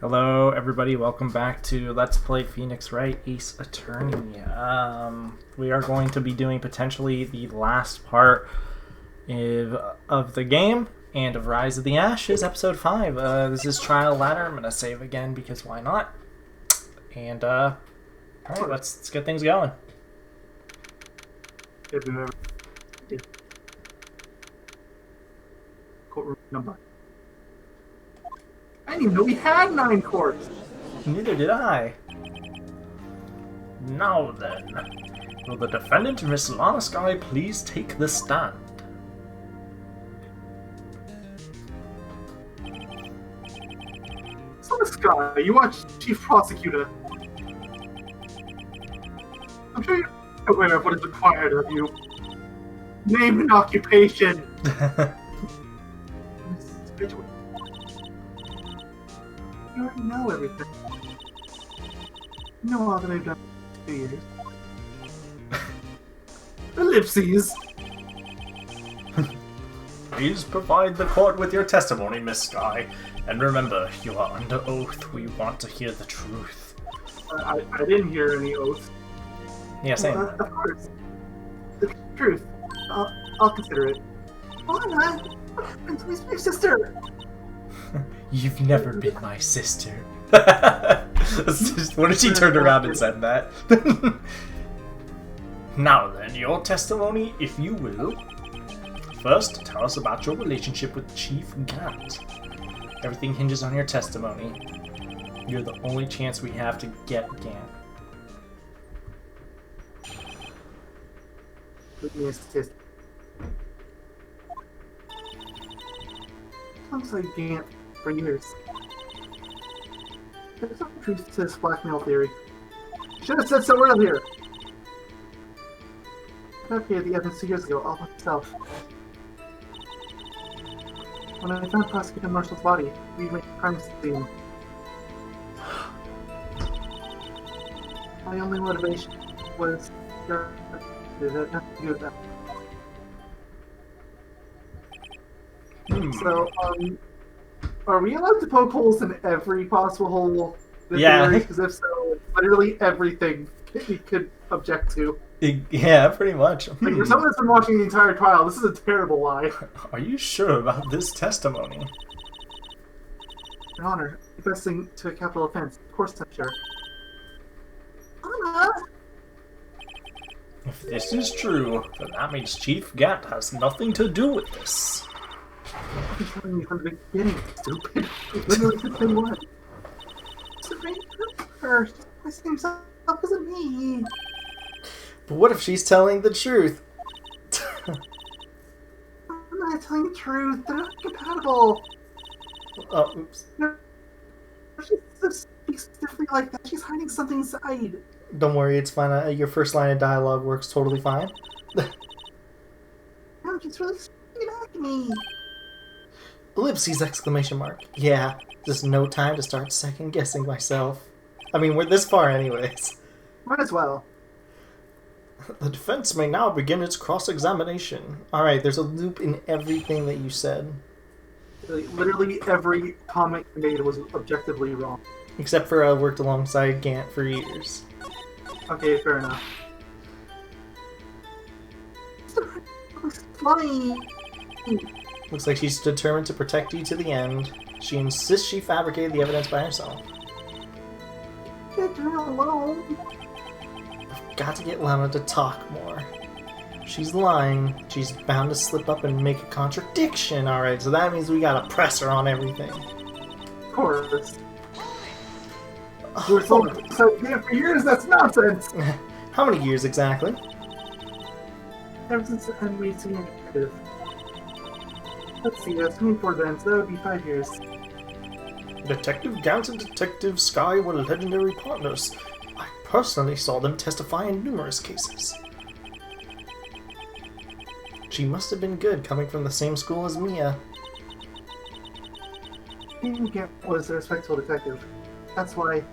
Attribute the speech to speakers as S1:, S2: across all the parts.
S1: Hello, everybody. Welcome back to Let's Play Phoenix Wright Ace Attorney. We are going to be doing potentially the last part of the game and of Rise of the Ashes, Episode 5. This is Trial Ladder. I'm going to save again because why not? And, alright, let's get things going.
S2: Courtroom number. I didn't even know we had 9 courts.
S1: Neither did I. Now then, will the defendant, Miss Lana Sky, please take the stand?
S2: So this guy, you watch Chief Prosecutor. I'm sure you're aware of what is required of you. Name and occupation. You already know everything. You know all that I've done for 2 years. Ellipses.
S1: Please provide the court with your testimony, Miss Sky. And remember, you are under oath. We want to hear the truth.
S2: I didn't hear any oath.
S1: Yeah, same.
S2: Of course. The truth. I'll consider it. Lana, what happened to my sister?
S1: You've never been my sister. What if she turned around and said that? Now then, your testimony, if you will. First, tell us about your relationship with Chief Gant. Everything hinges on your testimony. You're the only chance we have to get Gant.
S2: Give me a statistic. Sounds like Gant for years. There's some truth to this blackmail theory. Should have said so earlier. I fabricated the evidence 2 years ago all myself. When I found Prosecutor Marshall's body, we went to the crime scene. My only motivation was nothing to do with that. So, are we allowed to poke holes in every possible hole?
S1: Yeah.
S2: Because if so, literally everything we could object to.
S1: Yeah, pretty much.
S2: Like, for someone that's been watching the entire trial, this is a terrible lie.
S1: Are you sure about this testimony?
S2: Your Honor, confessing to a capital offense. Of course I'm sure. Anna!
S1: If this is true, then that means Chief Gant has nothing to do with this.
S2: I've been telling you from the beginning, stupid. Literally to say what? Serene first. My same self wasn't me.
S1: But what if she's telling the truth?
S2: I'm not telling the truth. They're not compatible.
S1: Oh, oops.
S2: No, she just speaks differently like that. She's hiding something inside.
S1: Don't worry, it's fine. Your first line of dialogue works totally fine.
S2: No, she's really speaking at me.
S1: Ellipses! Exclamation mark. Yeah, just no time to start second guessing myself. I mean, we're this far anyways.
S2: Might as well.
S1: The defense may now begin its cross-examination. Alright, there's a loop in everything that you said.
S2: Literally every comment you made was objectively wrong.
S1: Except for I worked alongside Gant for years.
S2: Okay, fair enough. Flying.
S1: Looks like she's determined to protect you to the end. She insists she fabricated the evidence by herself.
S2: Get her alone.
S1: I've got to get Lana to talk more. If she's lying, she's bound to slip up and make a contradiction. Alright, so that means we gotta press her on everything.
S2: Of course. We're so yeah, for years, that's nonsense.
S1: How many years exactly?
S2: Ever since I'm racing active. Let's see, that's 24 then, so that would be 5 years.
S1: Detective Gant and Detective Sky were legendary partners. I personally saw them testify in numerous cases. She must have been good, coming from the same school as Mia.
S2: Gant was a respectful detective. That's why.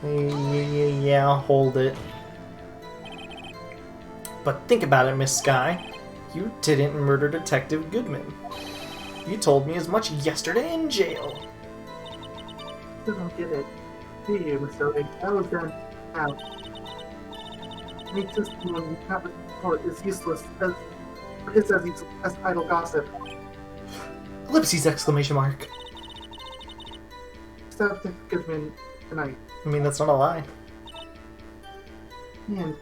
S1: Yeah, hold it. But think about it, Miss Sky. You didn't murder Detective Goodman. You told me as much yesterday in jail.
S2: Still don't get it. Do you, Mr. Wright? That was done out. Any testimony you have with the court is useless as idle gossip.
S1: Ellipses! Exclamation mark.
S2: Stop the Goodman tonight.
S1: I mean, that's not a lie.
S2: And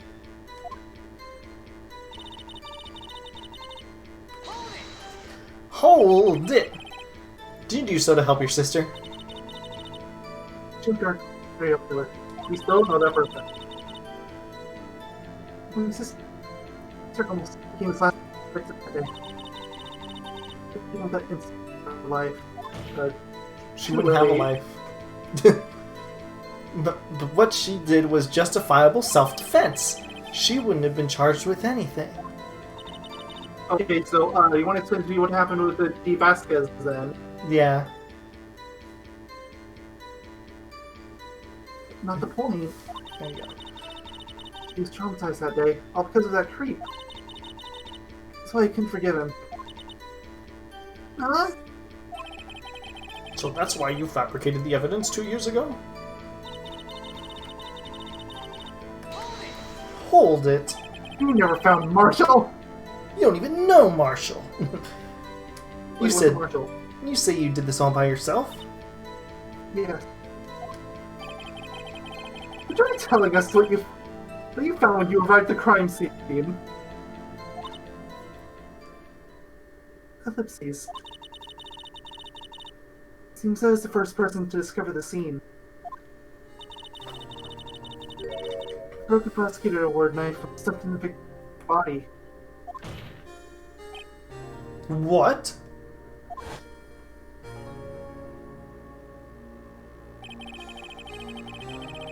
S1: Hold it! Did you do so to help your sister?
S2: Jim Dark, very up to it. We still know that person. My sister almost became his last victim that day. You know that instant of life.
S1: She wouldn't have a life. but what she did was justifiable self-defense. She wouldn't have been charged with anything.
S2: Okay, so you want to explain to me what happened with the D. Vasquez then?
S1: Yeah.
S2: Not the point.
S1: There you go.
S2: He was traumatized that day, all because of that creep. That's why I couldn't forgive him. Huh?
S1: So that's why you fabricated the evidence 2 years ago? Hold it.
S2: You never found Marshall!
S1: You don't even know Marshall.
S2: Wait,
S1: said
S2: Marshall?
S1: You say you did this all by yourself?
S2: Yes. Would you be telling us what you found when you arrived at the crime scene? Ellipses. Seems I was the first person to discover the scene. Broke the prosecutor award knife stuffed in the victim's body.
S1: What?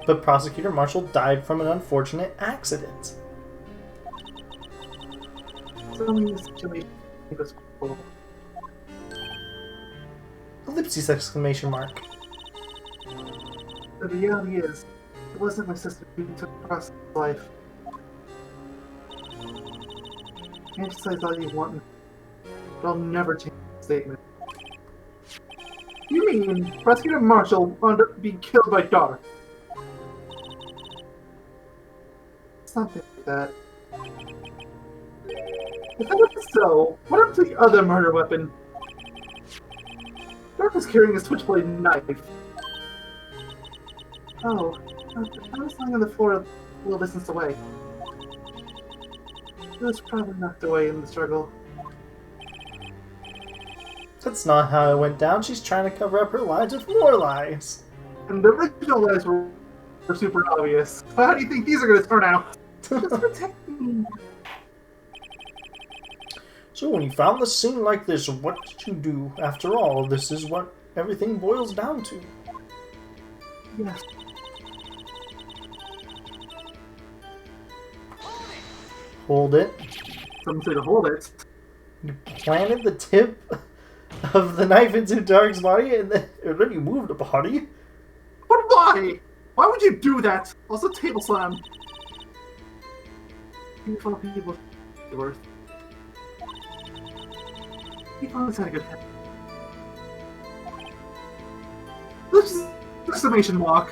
S1: But Prosecutor Marshall died from an unfortunate accident.
S2: So many situations was full.
S1: Ellipses! Exclamation mark.
S2: The reality is, it wasn't my sister who took across life. I emphasize all you want, but I'll never change the statement. You mean Prosecutor Marshall wound up being killed by Dark? Something like that. If that was so, what happened to the other murder weapon? Dark was carrying a switchblade knife. Oh, I was lying on the floor a little distance away. It was probably knocked away in the struggle.
S1: That's not how it went down. She's trying to cover up her lies with more lies.
S2: And the original lies were super obvious. So how do you think these are going to turn out? Just protect me.
S1: So when you found the scene like this, what did you do? After all, this is what everything boils down to.
S2: Yes.
S1: Hold it.
S2: Someone said to hold it.
S1: You planted the tip of the knife into Dark's body, and then you moved the body.
S2: But why? Why would you do that? Also, table slam. People worth. He always had a good head. Let's just exclamation walk.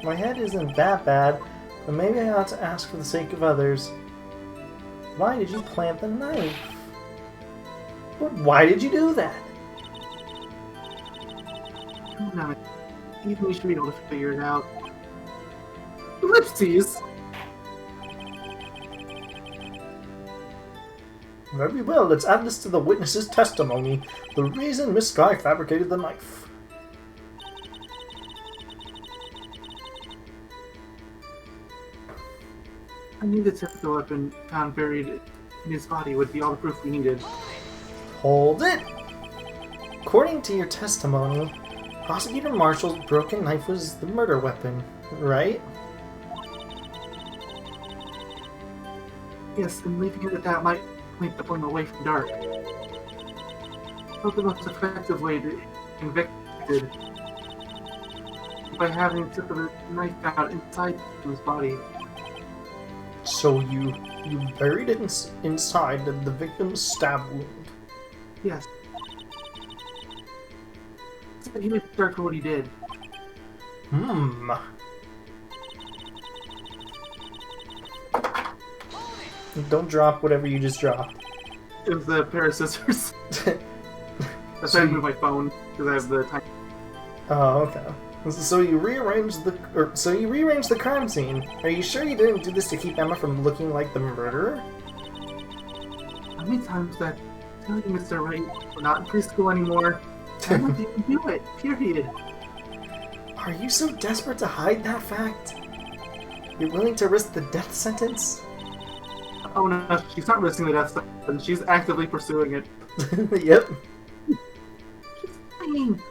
S1: My head isn't that bad, but maybe I ought to ask for the sake of others. Why did you plant the knife? But why did you do that?
S2: Come on, even we should be able to figure it out. Ellipses!
S1: Very well, let's add this to the witness's testimony. The reason Miss Sky fabricated the knife.
S2: I knew the tip of the weapon found buried in his body would be all the proof we needed.
S1: Hold it! According to your testimony, Prosecutor Marshall's broken knife was the murder weapon, right?
S2: Yes, and leaving it at that might make the blame away from Dark. Not the most effective way to convict it by having the tip of the knife found inside his body.
S1: So you buried it inside the victim's stab wound.
S2: Yes. He made Dark for what he did.
S1: Hmm. Don't drop whatever you just dropped.
S2: It was the pair of scissors. That's why I moved my phone, because I have the time.
S1: Oh, okay. So you rearranged the crime scene. Are you sure you didn't do this to keep Emma from looking like the murderer?
S2: How many times did I tell you, Mr. Wright, we're not in preschool anymore? Emma didn't do it, period.
S1: Are you so desperate to hide that fact? You're willing to risk the death sentence?
S2: Oh no, she's not risking the death sentence, she's actively pursuing it.
S1: Yep.
S2: She's lying.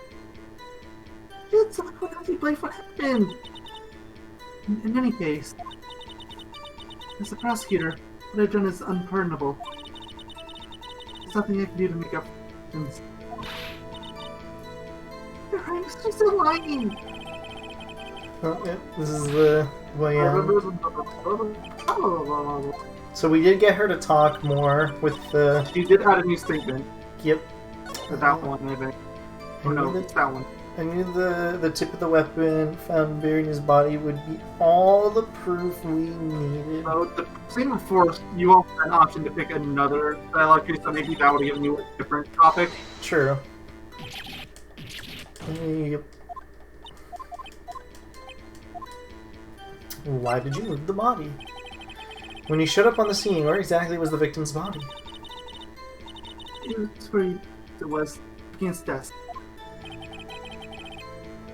S2: It's like what else you believe what happened. In any case, as a prosecutor, what I've done is unpardonable. There's nothing I can do to make up for things. She's still lying!
S1: Oh, yeah. This is the way. So we did get her to talk more with the.
S2: She did add a new statement.
S1: Yep.
S2: That one, I think. Oh no, it's that one.
S1: I knew the tip of the weapon found buried in his body would be all the proof we needed.
S2: So the same before, you also had an option to pick another dialogue tree, so maybe that would have given you a different topic.
S1: True. Yep. Why did you move the body? When you showed up on the scene, where exactly was the victim's body?
S2: It was where it was against desk.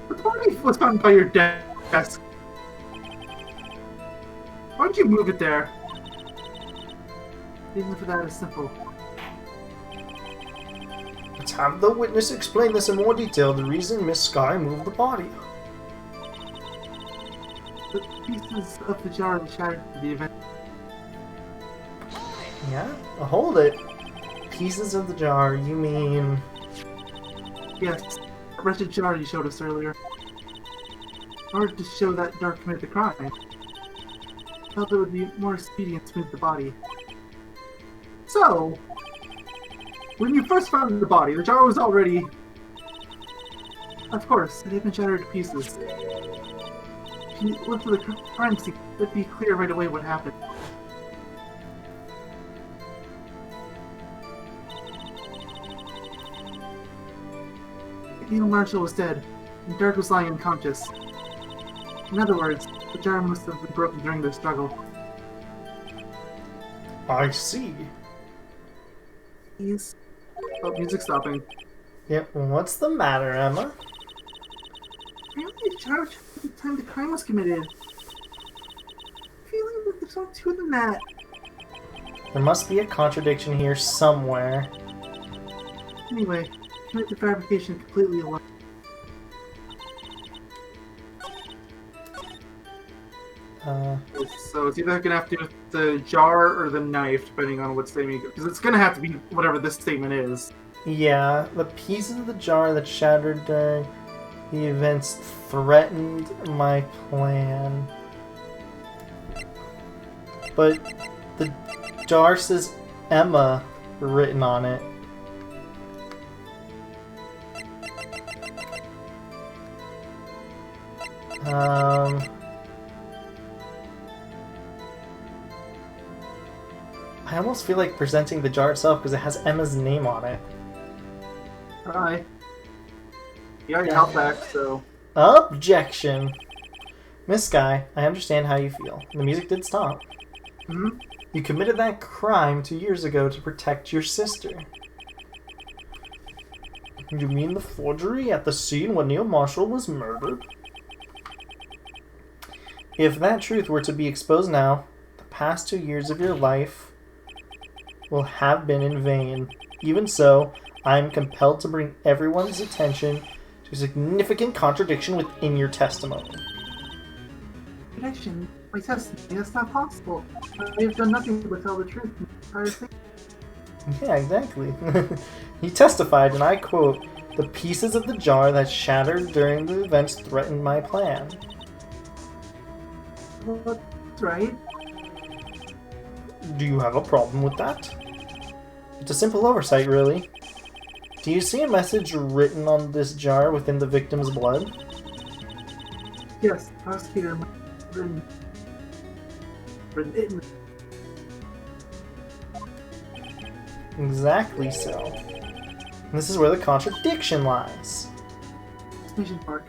S2: The body was found by your desk. Why don't you move it there? The reason for that is simple.
S1: Let's have the witness explain this in more detail. The reason Miss Sky moved the body.
S2: The pieces of the jar shattered at the event.
S1: Yeah? Hold it. Pieces of the jar, you mean...
S2: Yes, that wretched jar you showed us earlier. In order to show that Dark committed the crime, I felt it would be more expedient to move the body. So, when you first found the body, the jar was already... Of course, it had been shattered to pieces. If you went to the crime scene, it would be clear right away what happened. Neil Marshall was dead, and Dark was lying unconscious. In other words, the jar must have been broken during their struggle.
S1: I see.
S2: Please. Oh, music stopping.
S1: Yep, what's the matter, Emma?
S2: Apparently the jar was at the time the crime was committed. I'm feeling that there's more to it than that.
S1: There must be a contradiction here somewhere.
S2: Anyway, commit the fabrication completely alone. So it's either gonna have to do with the jar or the knife, depending on what statement, because it's gonna have to be whatever this statement is.
S1: Yeah, the pieces of the jar that shattered during the events threatened my plan. But the jar says Emma written on it. I almost feel like presenting the jar itself because it has Emma's name on it.
S2: Hi. You got your health back, so...
S1: Objection! Miss Sky, I understand how you feel. The music did stop.
S2: Hmm?
S1: You committed that crime 2 years ago to protect your sister. You mean the forgery at the scene when Neil Marshall was murdered? If that truth were to be exposed now, the past 2 years of your life will have been in vain. Even so, I am compelled to bring everyone's attention to a significant contradiction within your testimony.
S2: Contradiction? My testimony? That's not possible. I have done nothing but tell the truth in the entire thing.
S1: Yeah, exactly. He testified, and I quote, "The pieces of the jar that shattered during the events threatened my plan."
S2: Well, that's right.
S1: Do you have a problem with that? It's a simple oversight, really. Do you see a message written on this jar within the victim's blood?
S2: Yes, prosecutor written it.
S1: Exactly so. And this is where the contradiction lies.
S2: Exclamation mark.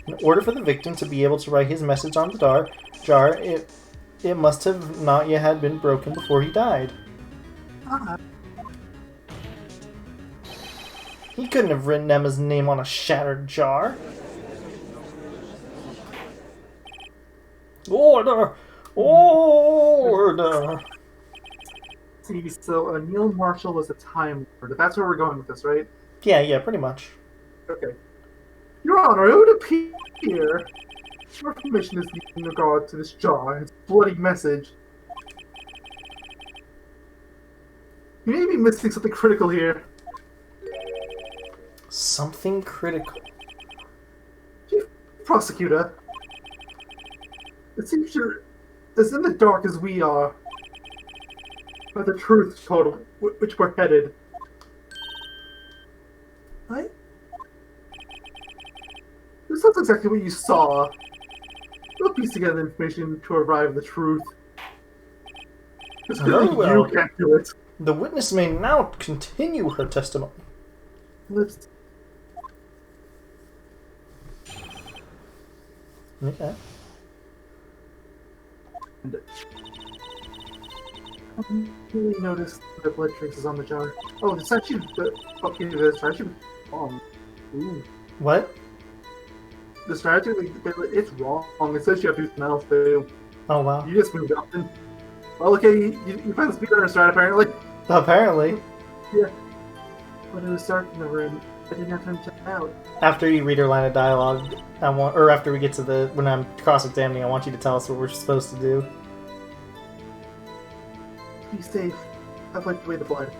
S1: In order for the victim to be able to write his message on the jar, it must have not yet had been broken before he died.
S2: Ah,
S1: He couldn't have written Emma's name on a shattered jar. Order! Order!
S2: see, so Neil Marshall was a Time Lord. That's where we're going with this, right?
S1: Yeah, pretty much.
S2: Okay. Your Honor, it would appear your information is needed in regard to this jar and its bloody message. You may be missing something critical here.
S1: Something critical.
S2: Chief Prosecutor, it seems you're as in the dark as we are about the truth toward which we're headed. Right? This is exactly what you saw. We'll piece together information to arrive at the truth. Just
S1: Very
S2: because
S1: well.
S2: you can't do it.
S1: The witness may now continue her testimony.
S2: Let's
S1: Okay.
S2: I really noticed the blood traces on the jar. Oh, it's actually okay. The strategy was wrong. Ooh,
S1: What?
S2: the strategy it's wrong. It says you have to do something else too.
S1: Oh, wow.
S2: You just moved up. Well, okay, you found the speedrunner strat apparently.
S1: Apparently.
S2: Yeah. But it was dark in the room. I didn't have time to check it out.
S1: After you read her line of dialogue, after we get to when I'm cross-examining, I want you to tell us what we're supposed to do.
S2: Be safe. I've wiped away the blood.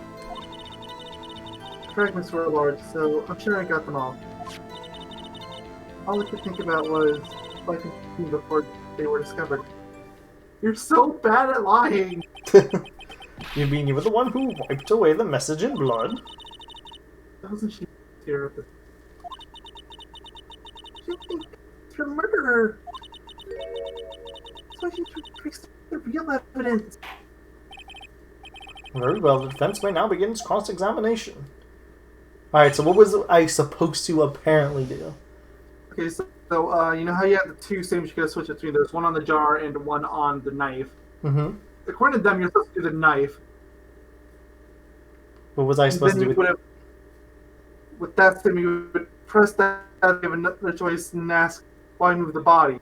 S2: Fragments were large, so I'm sure I got them all. All I could think about was what I could do before they were discovered. You're so bad at lying!
S1: You mean you were the one who wiped away the message in blood?
S2: Doesn't she hear of this? She thinks you're a murderer! So she traced the real evidence!
S1: Very well, the defense may now begin its cross-examination. Alright, so what was I supposed to apparently do?
S2: Okay, so you know how you have the two saves you could have switched between? There's one on the jar and one on the knife.
S1: Mm-hmm.
S2: According to them, you're supposed to do the knife.
S1: What was I supposed to do with...
S2: With that sim, you would press that, give another choice, and ask why move the body.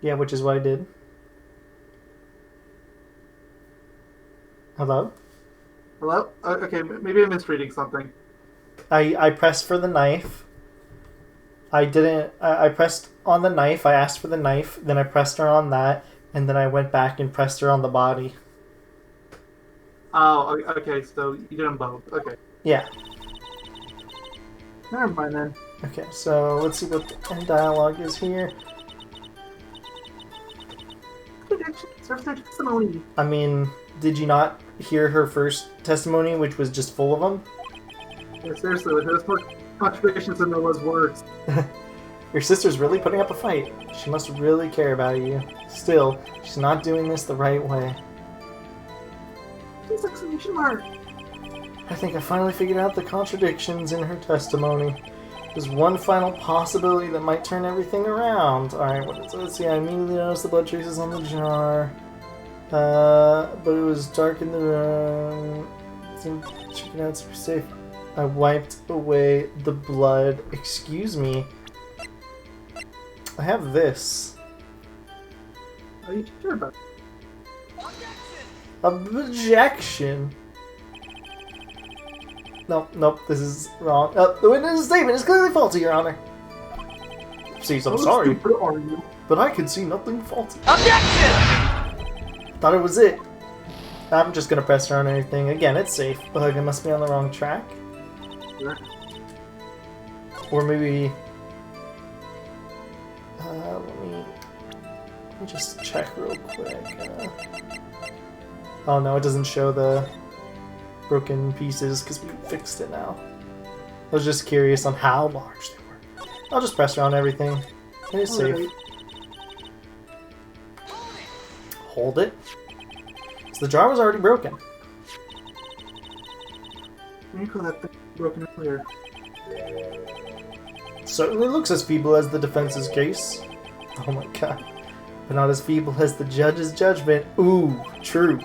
S1: Yeah, which is what I did. Hello?
S2: Hello? Okay, maybe I'm misreading something.
S1: I pressed for the knife. I didn't... I pressed on the knife, I asked for the knife, then I pressed her on that, and then I went back and pressed her on the body.
S2: Oh, okay, so you did them both. Okay.
S1: Yeah.
S2: Never mind then.
S1: Okay, so let's see what the end dialogue is here.
S2: Serves their testimony.
S1: I mean, did you not hear her first testimony, which was just full of them?
S2: Yeah, seriously, there's more contradictions than there was words.
S1: Your sister's really putting up a fight. She must really care about you. Still, she's not doing this the right way.
S2: Please, exclamation mark.
S1: I think I finally figured out the contradictions in her testimony. There's one final possibility that might turn everything around. Alright, what is it? Let's see, I immediately noticed the blood traces on the jar. But it was dark in the room. Check it out, super safe. I wiped away the blood. Excuse me. I have this.
S2: Are you sure about it?
S1: Objection! Nope, this is wrong. The witness' statement is clearly faulty, Your Honor. Please, I'm sorry,
S2: How stupid are you?
S1: but I can see nothing faulty.
S3: Objection!
S1: Thought it was it. I'm just gonna press her on anything. Again, it's safe, but like, I must be on the wrong track.
S2: Yeah.
S1: Or maybe... let me just check real quick. Oh no, it doesn't show the broken pieces because we fixed it now. I was just curious on how large they were. I'll just press around everything. It is safe.
S2: Alright.
S1: Hold it. So the jar was already broken.
S2: Miracle that thing broken earlier.
S1: Certainly looks as feeble as the defense's case. Oh my god. But not as feeble as the judge's judgment. Ooh, true.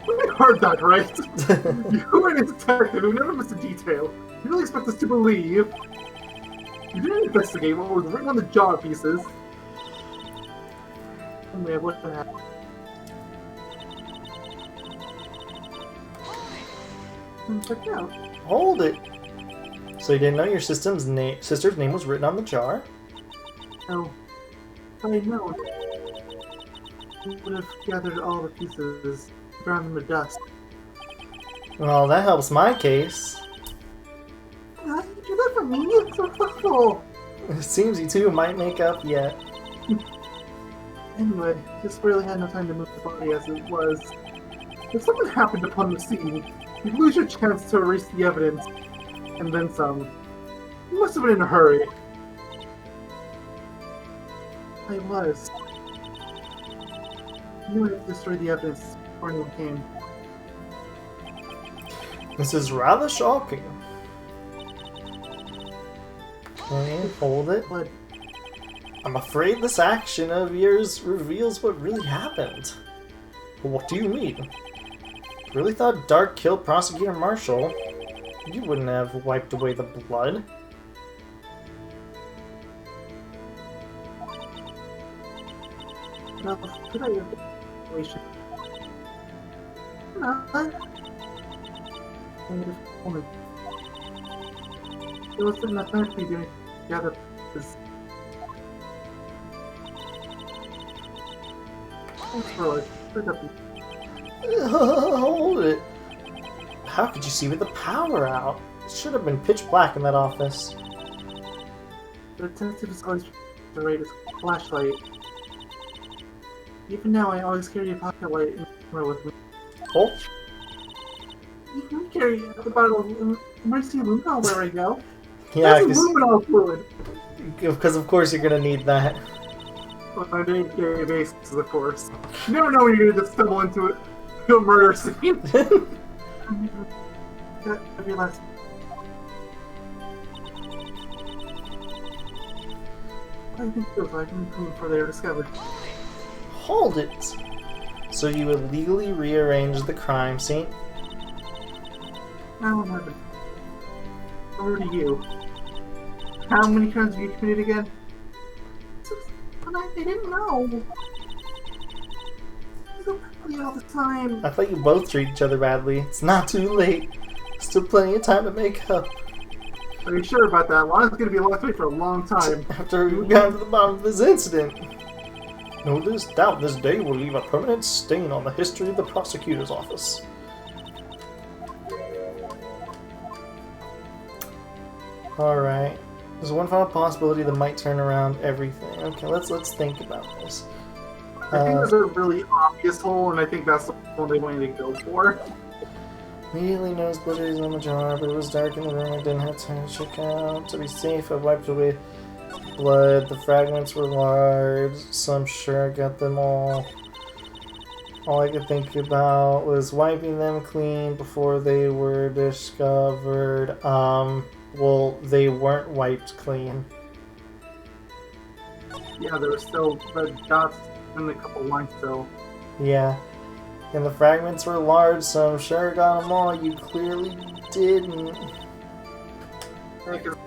S2: We heard that, right? You and his detective who never missed a detail. You really expect us to believe? You didn't investigate what was written on the jar pieces. Anyway, what happened? Check it out.
S1: Hold it. So you didn't know your sister's name was written on the jar?
S2: No. If I had known, we would have gathered all the pieces, ground them to dust.
S1: Well, that helps my case.
S2: How did you do that for me? It's so thoughtful.
S1: It seems you two might make up yet.
S2: Anyway, just really had no time to move the body as it was. If something happened upon the scene, you'd lose your chance to erase the evidence, and then some. You must have been in a hurry. I was. I knew I had to destroy the evidence before anyone came.
S1: This is rather shocking. Okay, hold it.
S2: But
S1: I'm afraid this action of yours reveals what really happened. What do you mean? Really thought Dark killed Prosecutor Marshall? You wouldn't have wiped away the blood.
S2: well, could I have the situation? No. Woman. It wasn't enough time to be doing together. Thanks for it.
S1: Hold it. How could you see with the power out? It should have been pitch black in that office.
S2: The detective is always to rate his flashlight. Even now, I always carry a pocket light in the camera with me.
S1: Oh,
S2: You can carry the bottle of emergency luminol where I go.
S1: yeah,
S2: That's luminol fluid.
S1: because of course you're gonna need that.
S2: On a day-to-day basis, of course. You never know when you're gonna just stumble into it. A murder scene. That'd be last. What do you think feels like before they are discovered?
S1: Hold it. So you illegally rearranged the crime scene?
S2: Now what happened? Over to you. How many crimes have you committed again? But they didn't know. So badly all the time.
S1: I thought you both treat each other badly. It's not too late. Still plenty of time to make up.
S2: Are you sure about that? Well, it's going to be locked away for a long time.
S1: After we got to the bottom of this incident. No doubt this day will leave a permanent stain on the history of the prosecutor's office. Alright. There's one final possibility that might turn around everything. Okay, let's think about this.
S2: I think there's a really obvious hole, and I think that's the one they wanted to go for.
S1: Immediately noticed glitters on the jar, but it was dark in the room. I didn't have time to check out. To be safe, I wiped away blood. The fragments were large, so I'm sure I got them all. All I could think about was wiping them clean before they were discovered. Well, they weren't wiped clean.
S2: Yeah, there were still red dots in a couple lines still.
S1: Yeah. And the fragments were large, so I'm sure I got them all. You clearly didn't.
S2: Because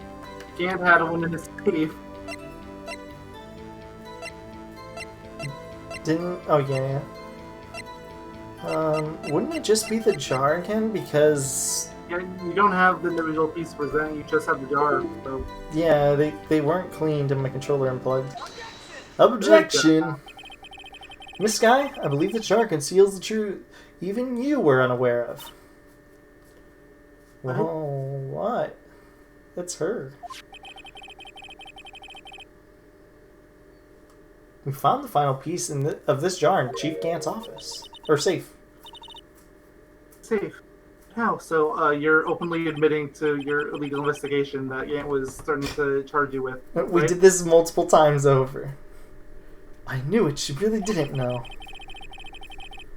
S2: Gant had one in his safe.
S1: Didn't? Oh, yeah. Wouldn't it just be the jar again? Because...
S2: Yeah, you don't have the individual piece to present, you just have the jar, so...
S1: yeah, they weren't cleaned and my controller unplugged. Objection! Miss Sky, I believe the jar conceals the truth even you were unaware of. Whoa, what? That's her. We found the final piece of this jar in Chief Gant's office. Or safe.
S2: Safe. How? So you're openly admitting to your illegal investigation that Yant was starting to charge you with.
S1: We
S2: right?
S1: did this multiple times over. I knew it. She really didn't know.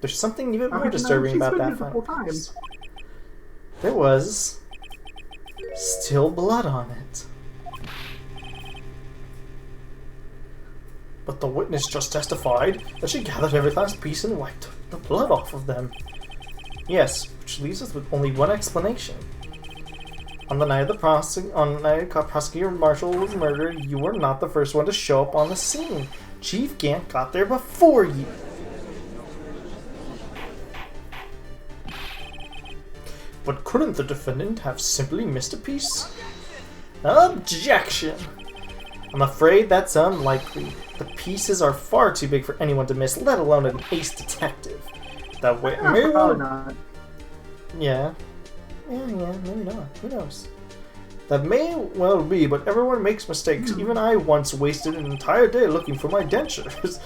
S1: There's something even more disturbing about that
S2: final times.
S1: There was still blood on it. But the witness just testified that she gathered every last piece and wiped the blood off of them. Yes, which leaves us with only one explanation. On the night of Prosecutor Marshall was murdered, you were not the first one to show up on the scene. Chief Gant got there before you. But couldn't the defendant have simply missed a piece? Objection! I'm afraid that's unlikely. The pieces are far too big for anyone to miss, let alone an ace detective. That way, maybe
S2: probably not.
S1: Yeah, maybe not. Who knows? That may well be, but everyone makes mistakes. Even I once wasted an entire day looking for my dentures.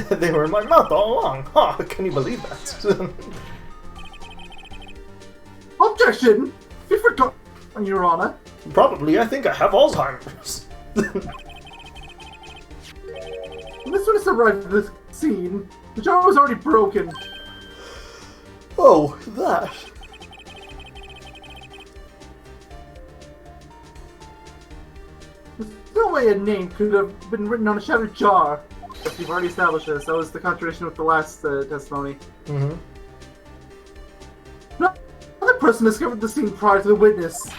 S1: They were in my mouth all along. Huh, can you believe that?
S2: Objection! You forgot, Your Honor.
S1: Probably, I think I have Alzheimer's.
S2: When this witness arrived at the scene, the jar was already broken.
S1: Oh, that.
S2: There's no way a name could have been written on a shattered jar. But you've already established this. That was the contradiction with the last testimony.
S1: Mm-hmm.
S2: Another person discovered the scene prior to the witness.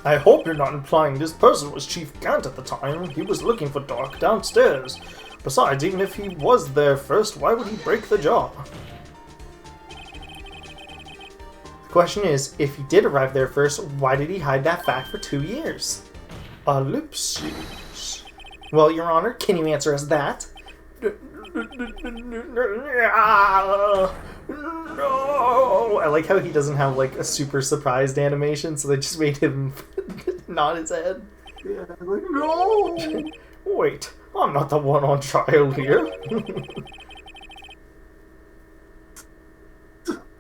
S1: I hope you're not implying this person was Chief Gant at the time. He was looking for Dark downstairs. Besides, even if he was there first, why would he break the jar? The question is, if he did arrive there first, why did he hide that fact for 2 years? Ellipses. Well, Your Honor, can you answer us that? No! I like how he doesn't have like a super surprised animation, so they just made him nod his head.
S2: Yeah, like, no!
S1: Wait, I'm not the one on trial here.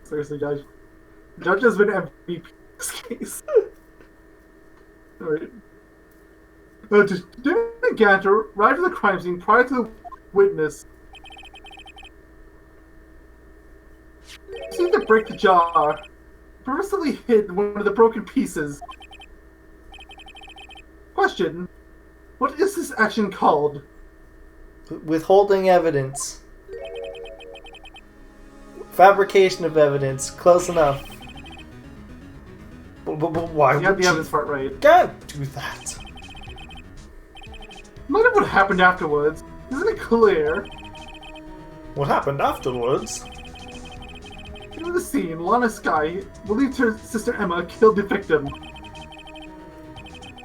S2: Seriously, Judge. The judge has been MVP in this case. Alright. Deliveryman Gant arrived at the crime scene prior to the witness. He seemed to break the jar. Purposely hid one of the broken pieces. Question. What is this action called?
S1: Withholding evidence. Fabrication of evidence. Close enough. But why
S2: You got
S1: would
S2: the evidence part right.
S1: Gant do that?
S2: Look at what happened afterwards. Isn't it clear?
S1: What happened afterwards?
S2: In the scene, Lana Sky believed her sister Emma killed the victim.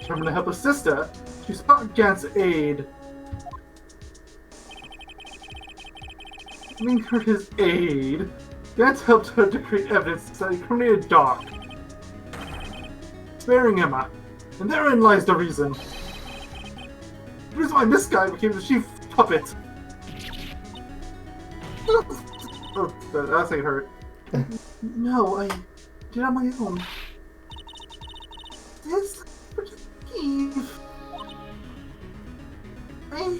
S2: Determined to help her sister, she sought Gant's aid. Giving her his aid, Gant helped her to create evidence that incriminated Dark, sparing Emma. And therein lies the reason. The reason why this guy became the chief puppet. Oh, that's like it hurt. No, I did it on my own. This Eve. I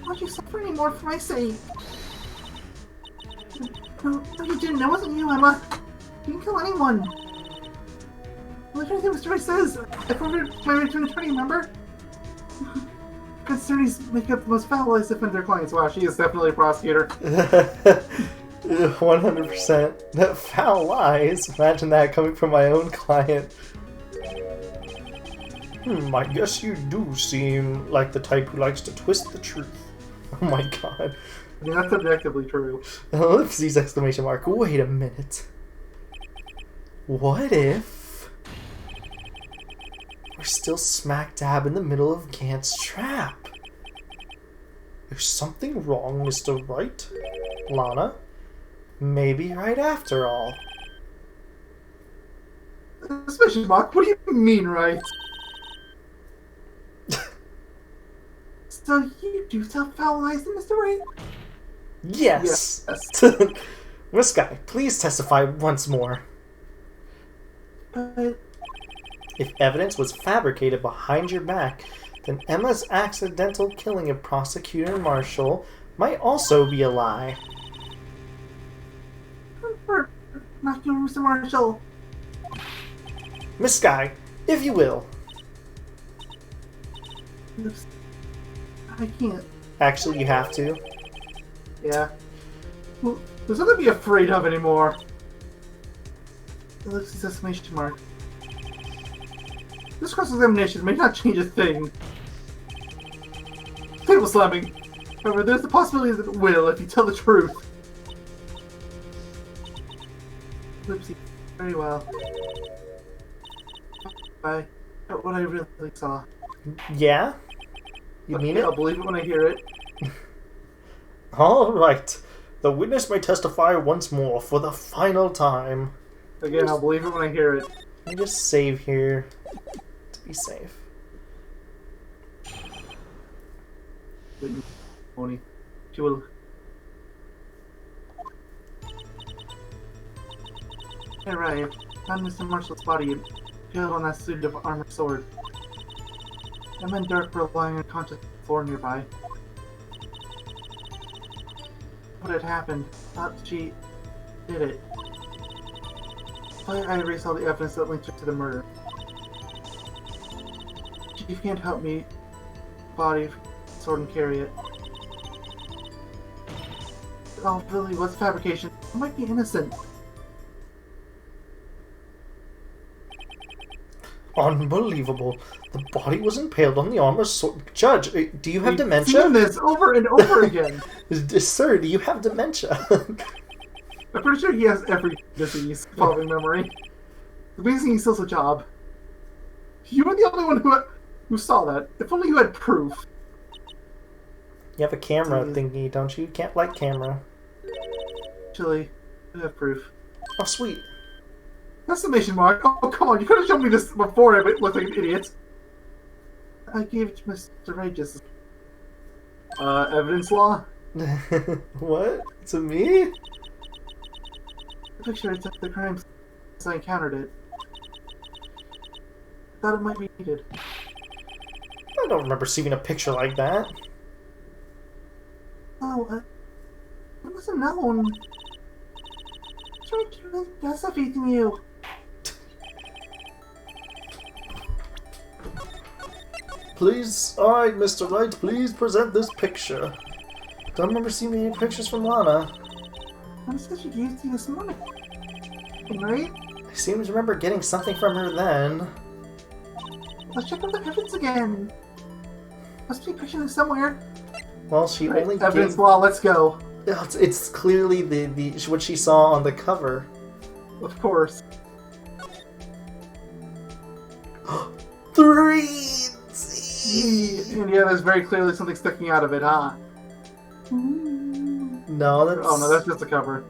S2: won't you suffer anymore for my sake. No, you didn't. It wasn't you, Emma. You didn't kill anyone. Well, everything Mr. Wright says. I forwarded my right to an attorney, remember? Attorneys make up the most foul lies to defend their clients. Wow, she is definitely a prosecutor.
S1: 100%. That foul lies. Imagine that coming from my own client. I guess you do seem like the type who likes to twist the truth. Oh my god.
S2: Yeah, that's objectively true.
S1: Ellipses exclamation mark. Wait a minute. What if we're still smack dab in the middle of Gant's trap? There's something wrong, Mr. Wright? Lana? Maybe right after all.
S2: Suspicion mark? What do you mean, right? So you do tell foul lies to Mr. Wright?
S1: Yes!
S2: Yes.
S1: This guy, please testify once more.
S2: But
S1: If evidence was fabricated behind your back, then Emma's accidental killing of Prosecutor Marshall might also be a lie.
S2: we're not killing Mr. Marshall.
S1: Miss Sky, if you will.
S2: I can't.
S1: Actually, you have to.
S2: Yeah. Well, there's nothing to be afraid of anymore. Ellipsis exclamation mark. This cross-examination may not change a thing. Table slamming. However, there's the possibility that it will if you tell the truth. Ellipsis. Very well. Bye. What I really saw.
S1: Yeah? You mean it?
S2: I'll believe it when I hear it.
S1: All right. The witness may testify once more for the final time.
S2: Again, I'll believe it when I hear it.
S1: Let me just save here to be safe.
S2: Pony. She will. Hey, Wright. Found Mr. Marshall's body killed on that suit of armored sword. Emma and Dirk were lying unconscious on the floor nearby. What had happened? Thought she did it. I erased all the evidence that linked her to the murder. Chief can't help me body sword and carry it. Oh, really? What's fabrication? I might be innocent.
S1: Unbelievable. The body was impaled on the armor sword. Judge, do you have
S2: We've
S1: dementia?
S2: seen this over and over again.
S1: Sir, do you have dementia?
S2: I'm pretty sure he has every disease following memory. The reason he still has a job. You were the only one who saw that. If only you had proof.
S1: You have a camera thingy, don't you? You can't like camera.
S2: Actually, I have proof.
S1: Oh, sweet.
S2: Exclamation mark. Oh, come on. You could have shown me this before I looked like an idiot. I gave it to Mr. Wright just... evidence law?
S1: What? To me?
S2: The picture took the crime as I encountered it. I thought it might be needed.
S1: I don't remember seeing a picture like that.
S2: Oh, it wasn't known. Try to that's a faith in you.
S1: Please, alright, Mr. Wright, please present this picture. Don't remember seeing any pictures from Lana.
S2: I said she gave it to you this morning. Right?
S1: I seem to remember getting something from her then.
S2: Let's check out the evidence again. Must be a picture somewhere.
S1: Well, she
S2: Right,
S1: only
S2: evidence
S1: gave...
S2: law, let's go.
S1: It's clearly the what she saw on the cover.
S2: Of course.
S1: 3!
S2: And yeah, there's very clearly something sticking out of it, huh?
S1: No, that's...
S2: Oh no, that's just a cover.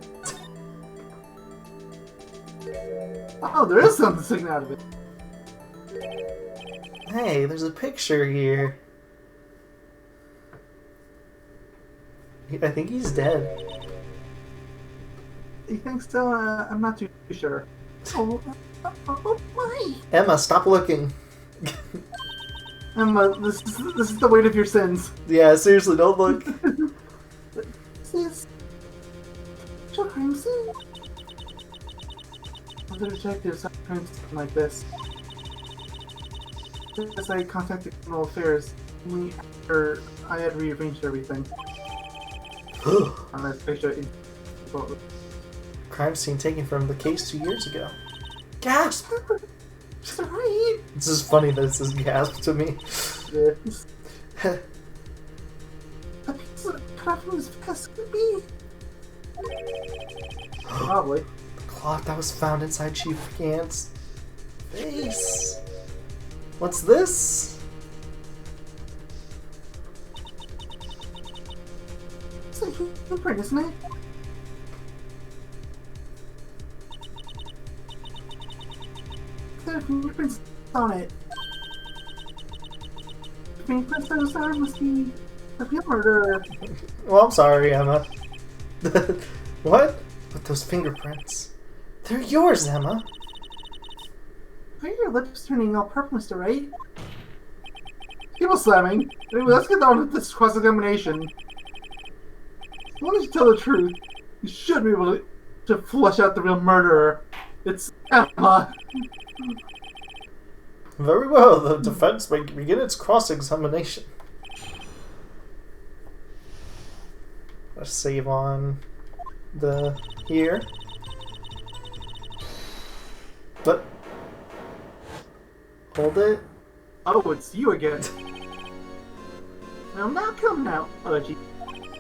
S2: Oh, there is something sticking out of it.
S1: Hey, there's a picture here. I think he's dead.
S2: You think so? I'm not too sure. Oh, why?
S1: Emma, stop looking.
S2: Emma, this is the weight of your sins.
S1: Yeah, seriously, don't look.
S2: This is a crime scene. The detectives have crime scene like this. As I contacted criminal affairs, only after I had rearranged everything. On this picture in
S1: Crime scene taken from the case 2 years ago. Gasp!
S2: She's right.
S1: This is funny that it says gasp to me.
S2: Yes. A piece of cut from his vest could be. Probably.
S1: The cloth that was found inside Chief Gant's face. What's this?
S2: It's a fingerprint, isn't it? There are fingerprints on it. The fingerprints on his arm must be the real murderer.
S1: Well, I'm sorry, Emma. What? But those fingerprints, they're yours, Emma.
S2: Why are your lips turning all purple, Mr. Wright? People slamming. Anyway, let's get on with this cross-examination. As long as you tell the truth, you should be able to flush out the real murderer. It's Emma.
S1: Very well, the defense may begin its cross-examination. Let's save on the here. But hold it.
S2: Oh, it's you again. Now come now. Oh, gee.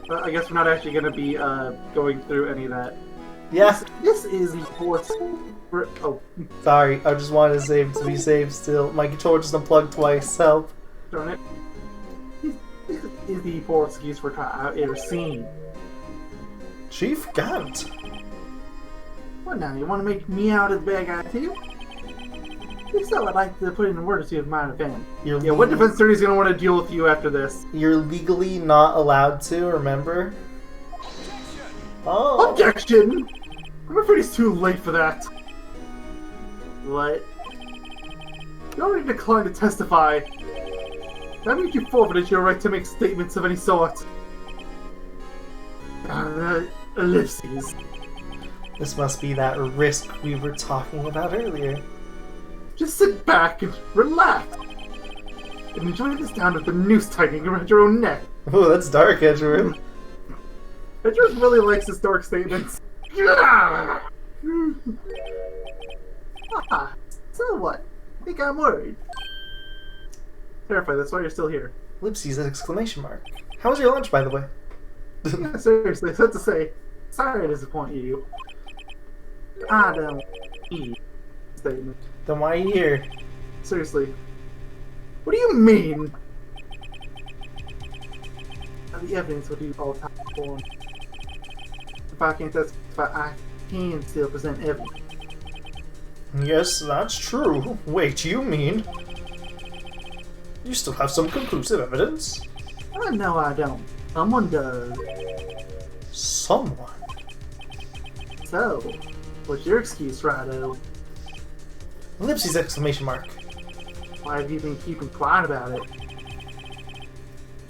S2: I guess we're not actually going to be going through any of that.
S1: Yeah.
S2: This is the fourth. Oh,
S1: Sorry, I just wanted to save to be safe still. My controller just unplugged twice. Help.
S2: darn it. This is the poor excuse I've ever seen.
S1: Chief Gant.
S2: What now? You want to make me out as the bad guy too? If so, I'd like to put in a word or two of my defense. Yeah, what defense attorney is going to want to deal with you after this?
S1: You're legally not allowed to, remember? Oh.
S2: Objection! I'm afraid it's too late for that. What? You already declined to testify. That means you forfeited your right to make statements of any sort. Ellipses.
S1: This must be that risk we were talking about earlier.
S2: Just sit back and relax. And enjoy this down with the noose tightening around your own neck.
S1: Oh, that's dark, Edward.
S2: Edward really likes his dark statements. So what? I think I'm worried. Terrified, that's why you're still here.
S1: Lipsy's exclamation mark. How was your lunch, by the way?
S2: Yeah, seriously, so to say, sorry to disappoint you. I don't eat statement.
S1: Then why are you here?
S2: Seriously. What do you mean? The evidence will do all time for him. If I can't testify, I can still present evidence.
S1: Yes, that's true. Wait, you mean... You still have some conclusive evidence?
S2: No, I don't. Someone does.
S1: Someone?
S2: So, what's your excuse, Rido?
S1: Lipsy's exclamation mark.
S2: Why have you been keeping quiet about it?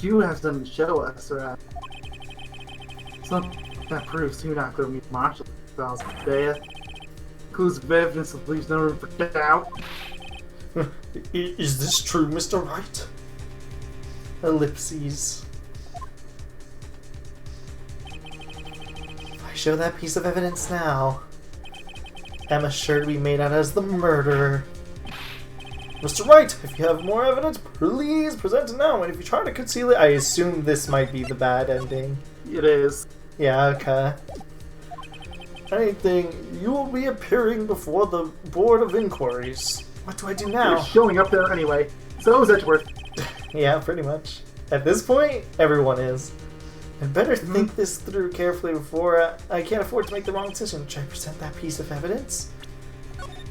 S2: You have something to show us, right? Something that proves you're not going to be marshal trials of death. Conclusive evidence that leaves no room for doubt.
S1: Is this true, Mr. Wright? Ellipses. If I show that piece of evidence now, Emma's sure to be made out as the murderer. Mr. Wright, if you have more evidence, please present it now. And if you try to conceal it, I assume this might be the bad ending.
S2: It is.
S1: Yeah, okay. Anything, you will be appearing before the Board of Inquiries. What do I do now?
S2: You're showing up there anyway. So is Edgeworth.
S1: Yeah, pretty much. At this point, everyone is. I better think this through carefully before I can't afford to make the wrong decision. Should I present that piece of evidence?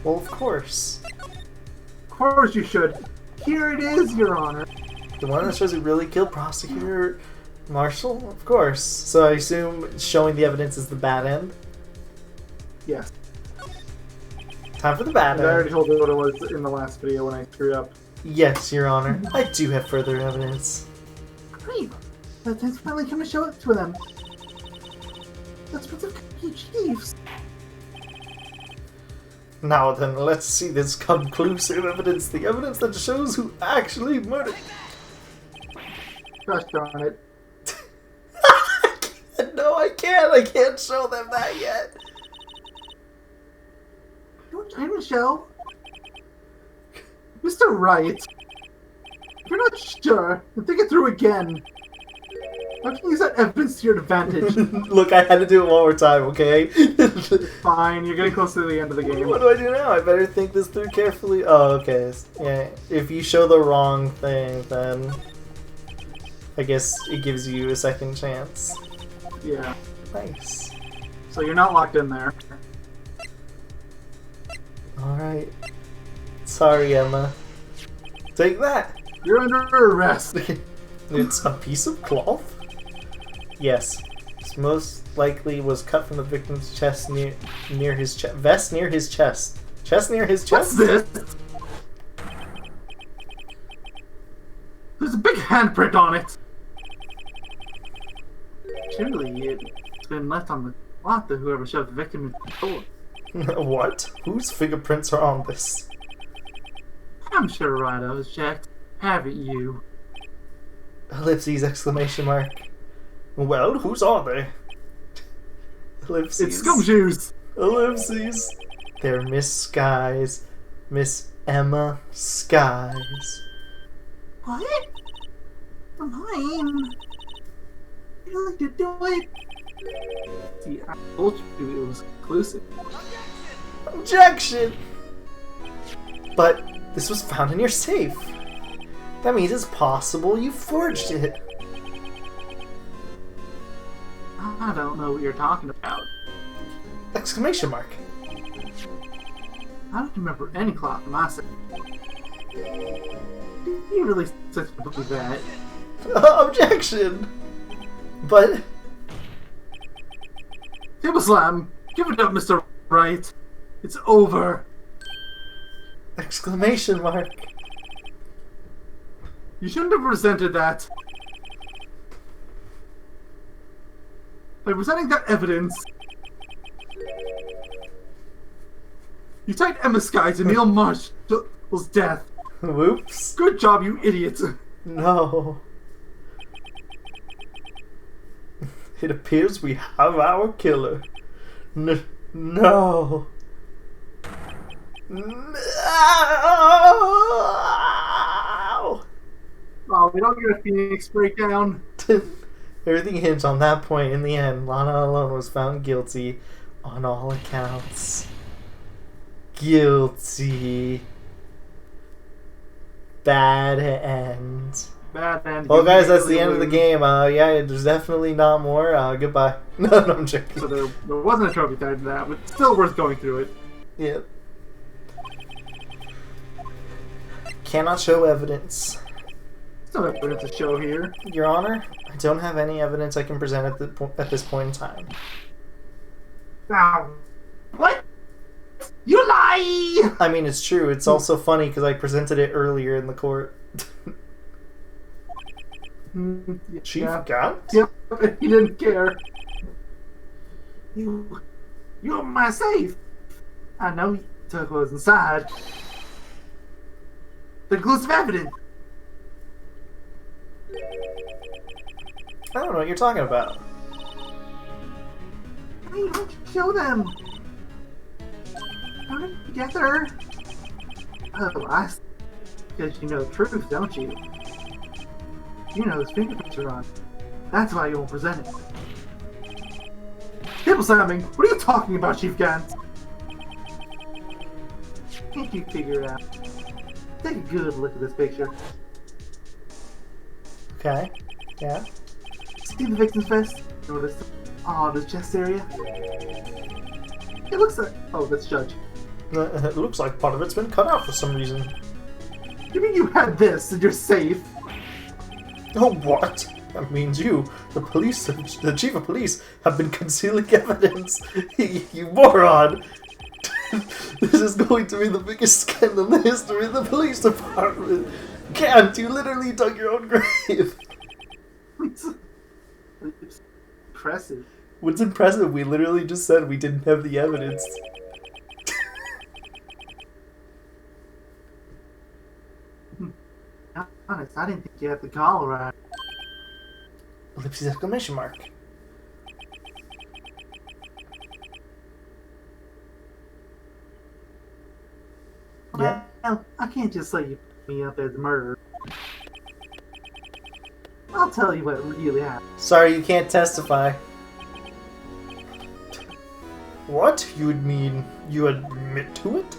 S1: Well, of course.
S2: Of course you should. Here it is, Your Honor.
S1: The one that shows who really killed Prosecutor Marshall? Of course. So I assume showing the evidence is the bad end?
S2: Yes.
S1: Time for the bad
S2: And I already
S1: end.
S2: told you what it was in the last video when I screwed up.
S1: Yes, Your Honor. I do have further evidence.
S2: Great. Let's finally come and show it to them. Let's put the chiefs.
S1: Now then, let's see this conclusive evidence. The evidence that shows who actually murdered...
S2: Gosh darn it.
S1: No, I can't. I can't show them that yet.
S2: Don't try to show. Mr. Wright. If you're not sure, then think it through again. How can you use that evidence to your advantage?
S1: Look, I had to do it one more time, okay?
S2: Fine, you're getting close to the end of the game.
S1: What do I do now? I better think this through carefully. Oh, okay. Yeah, if you show the wrong thing, then I guess it gives you a second chance.
S2: Yeah.
S1: Nice.
S2: So you're not locked in there.
S1: Alright. Sorry, Emma. Take that!
S2: You're under arrest.
S1: It's a piece of cloth? Yes. lips most likely was cut from the victim's chest near his chest. Vest near his chest. Chest near his chest?
S2: What's this? There's a big handprint on it. Surely it's been left on the cloth to whoever shoved the victim in the door.
S1: What? Whose fingerprints are on this?
S2: I'm sure Wright was checked. Haven't you?
S1: Ellipses! Exclamation mark. Well, whose are they? Ellipses.
S2: It's Gumshoes!
S1: Ellipses. They're Miss Skies. Miss Emma Skies.
S2: What? Mine? You like to do it? See, I told you it was conclusive.
S1: Objection! But this was found in your safe. That means it's possible you forged it.
S2: I don't know what you're talking about.
S1: Exclamation mark.
S2: I don't remember any cloth in my safe. Do you really such a believe that?
S1: Objection! But...
S2: Table slam! Give it up, Mr. Wright! It's over!
S1: Exclamation mark.
S2: You shouldn't have presented that! By presenting that evidence, you tied Emma Sky to Neil Marshall's death.
S1: Whoops.
S2: Good job, you idiot!
S1: No. It appears we have our killer. No. No.
S2: Oh, we don't get a Phoenix breakdown.
S1: Everything hinged on that point. In the end, Lana alone was found guilty on all accounts. Guilty. Bad end.
S2: Bad end.
S1: Well, guys, that's the end of the game. Yeah, there's definitely not more. Goodbye. No, I'm joking.
S2: So there wasn't a trophy tied to that, but still worth going through it.
S1: Yep. Cannot show evidence.
S2: There's no evidence to show here.
S1: Your Honor, I don't have any evidence I can present at this point in time.
S2: Now, what? You lie!
S1: I mean, it's true. It's also funny because I presented it earlier in the court. Chief Gun?
S2: Yep, he didn't care. You opened my safe. I know you took what was inside. The conclusive evidence.
S1: I don't know what you're talking about.
S2: I mean, don't show them. Put it together. Oh, because you know the truth, don't you? You know his fingerprints are on. That's why you won't present it. Table slamming! What are you talking about, Chief Gans? Can't you figure it out? Take a good look at this picture.
S1: Okay. Yeah.
S2: See the victim's vest? Notice the chest area? It looks like... Oh, that's Judge.
S1: It looks like part of it's been cut out for some reason.
S2: You mean you had this in your safe?
S1: Oh, what? That means you, the police, the chief of police, have been concealing evidence. You moron! This is going to be the biggest scandal in the history of the police department. Can't you literally dug your own grave?
S2: It's impressive.
S1: What's impressive? We literally just said we didn't have the evidence.
S2: Honest, I didn't think you had the collar right.
S1: Ellipses exclamation mark. Yeah.
S2: Well, I can't just let you put me up as a murderer. I'll tell you what really happened.
S1: Sorry, you can't testify. What? You would mean you admit to it?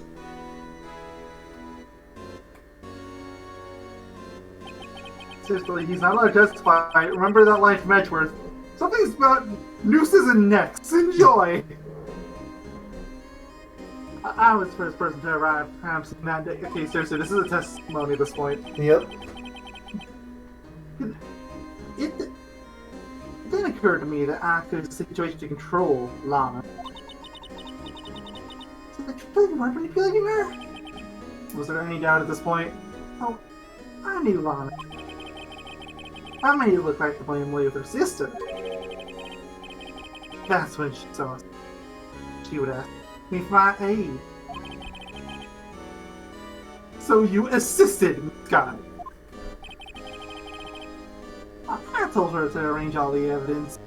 S2: Seriously, he's not allowed to testify. Remember that line from Edgeworth. Something's about nooses and necks. Enjoy! I was the first person to arrive. Perhaps that day. Okay, seriously, this is a testimony at this point.
S1: Yep.
S2: then occurred to me that I could use the situation to control Lana. So I truly weren't manipulating her? Was there any doubt at this point? Oh, I knew Lana. I made it look like the blame lay with her sister. That's when she saw us. She would ask me for my aid. So you assisted, Miss Scott. I told her to arrange all the evidence.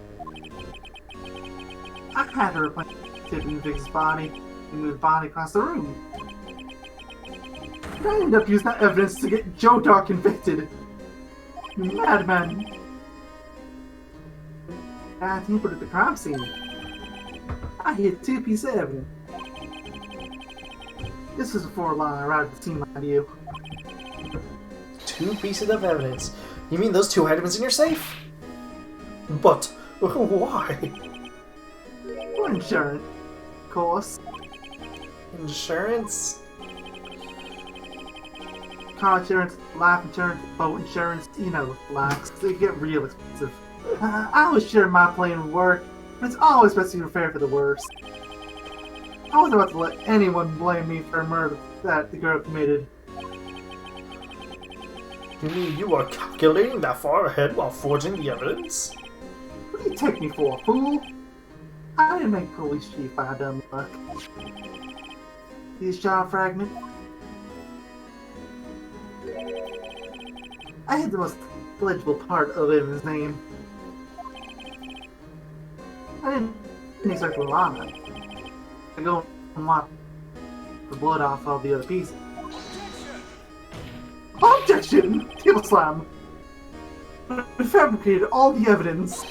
S2: I had her replace Tiffany Vic's body and move the body across the room. But I ended up using that evidence to get Joe Dog convicted. Madman. I tampered at the crime scene. I hid 2 pieces of evidence. This was before Lana arrived at the scene, mind you.
S1: 2 pieces of evidence? You mean those 2 items in your safe? But why?
S2: For insurance, of course.
S1: Insurance?
S2: Car insurance, life insurance, boat insurance, you know, likes. They get real expensive. I was sure my plan would work, but it's always best to be prepared for the worst. I wasn't about to let anyone blame me for a murder that the girl committed.
S1: You mean you are calculating that far ahead while forging the evidence?
S2: What do you take me for, a fool? I didn't make police chief by dumb luck. This job fragment? I had the most legible part of Evan's name. I didn't expect Lana. I go and wipe the blood off all the other pieces. Objection! Table slam! I fabricated all the evidence.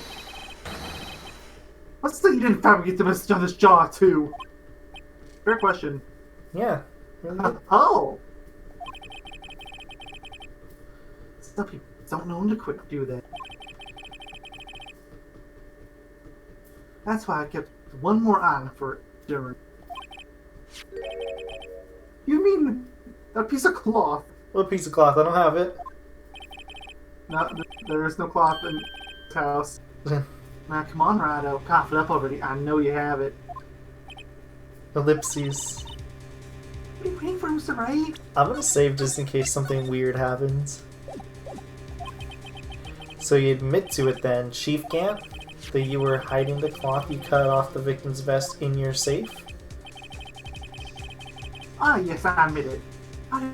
S2: Let's say you didn't fabricate the message on this jaw, too. Fair question.
S1: Yeah.
S2: Oh! Some people don't know when to quit, do they? That's why I kept one more on for German. You mean a piece of cloth?
S1: What piece of cloth? I don't have it.
S2: No, there is no cloth in this house. Now, come on, Rado. Cough it up already. I know you have it.
S1: Ellipses.
S2: What are you waiting for, Mr. Wright?
S1: I'm gonna save just in case something weird happens. So you admit to it then, Chief Gant, that you were hiding the cloth you cut off the victim's vest in your safe?
S2: Ah, yes, I admit it. I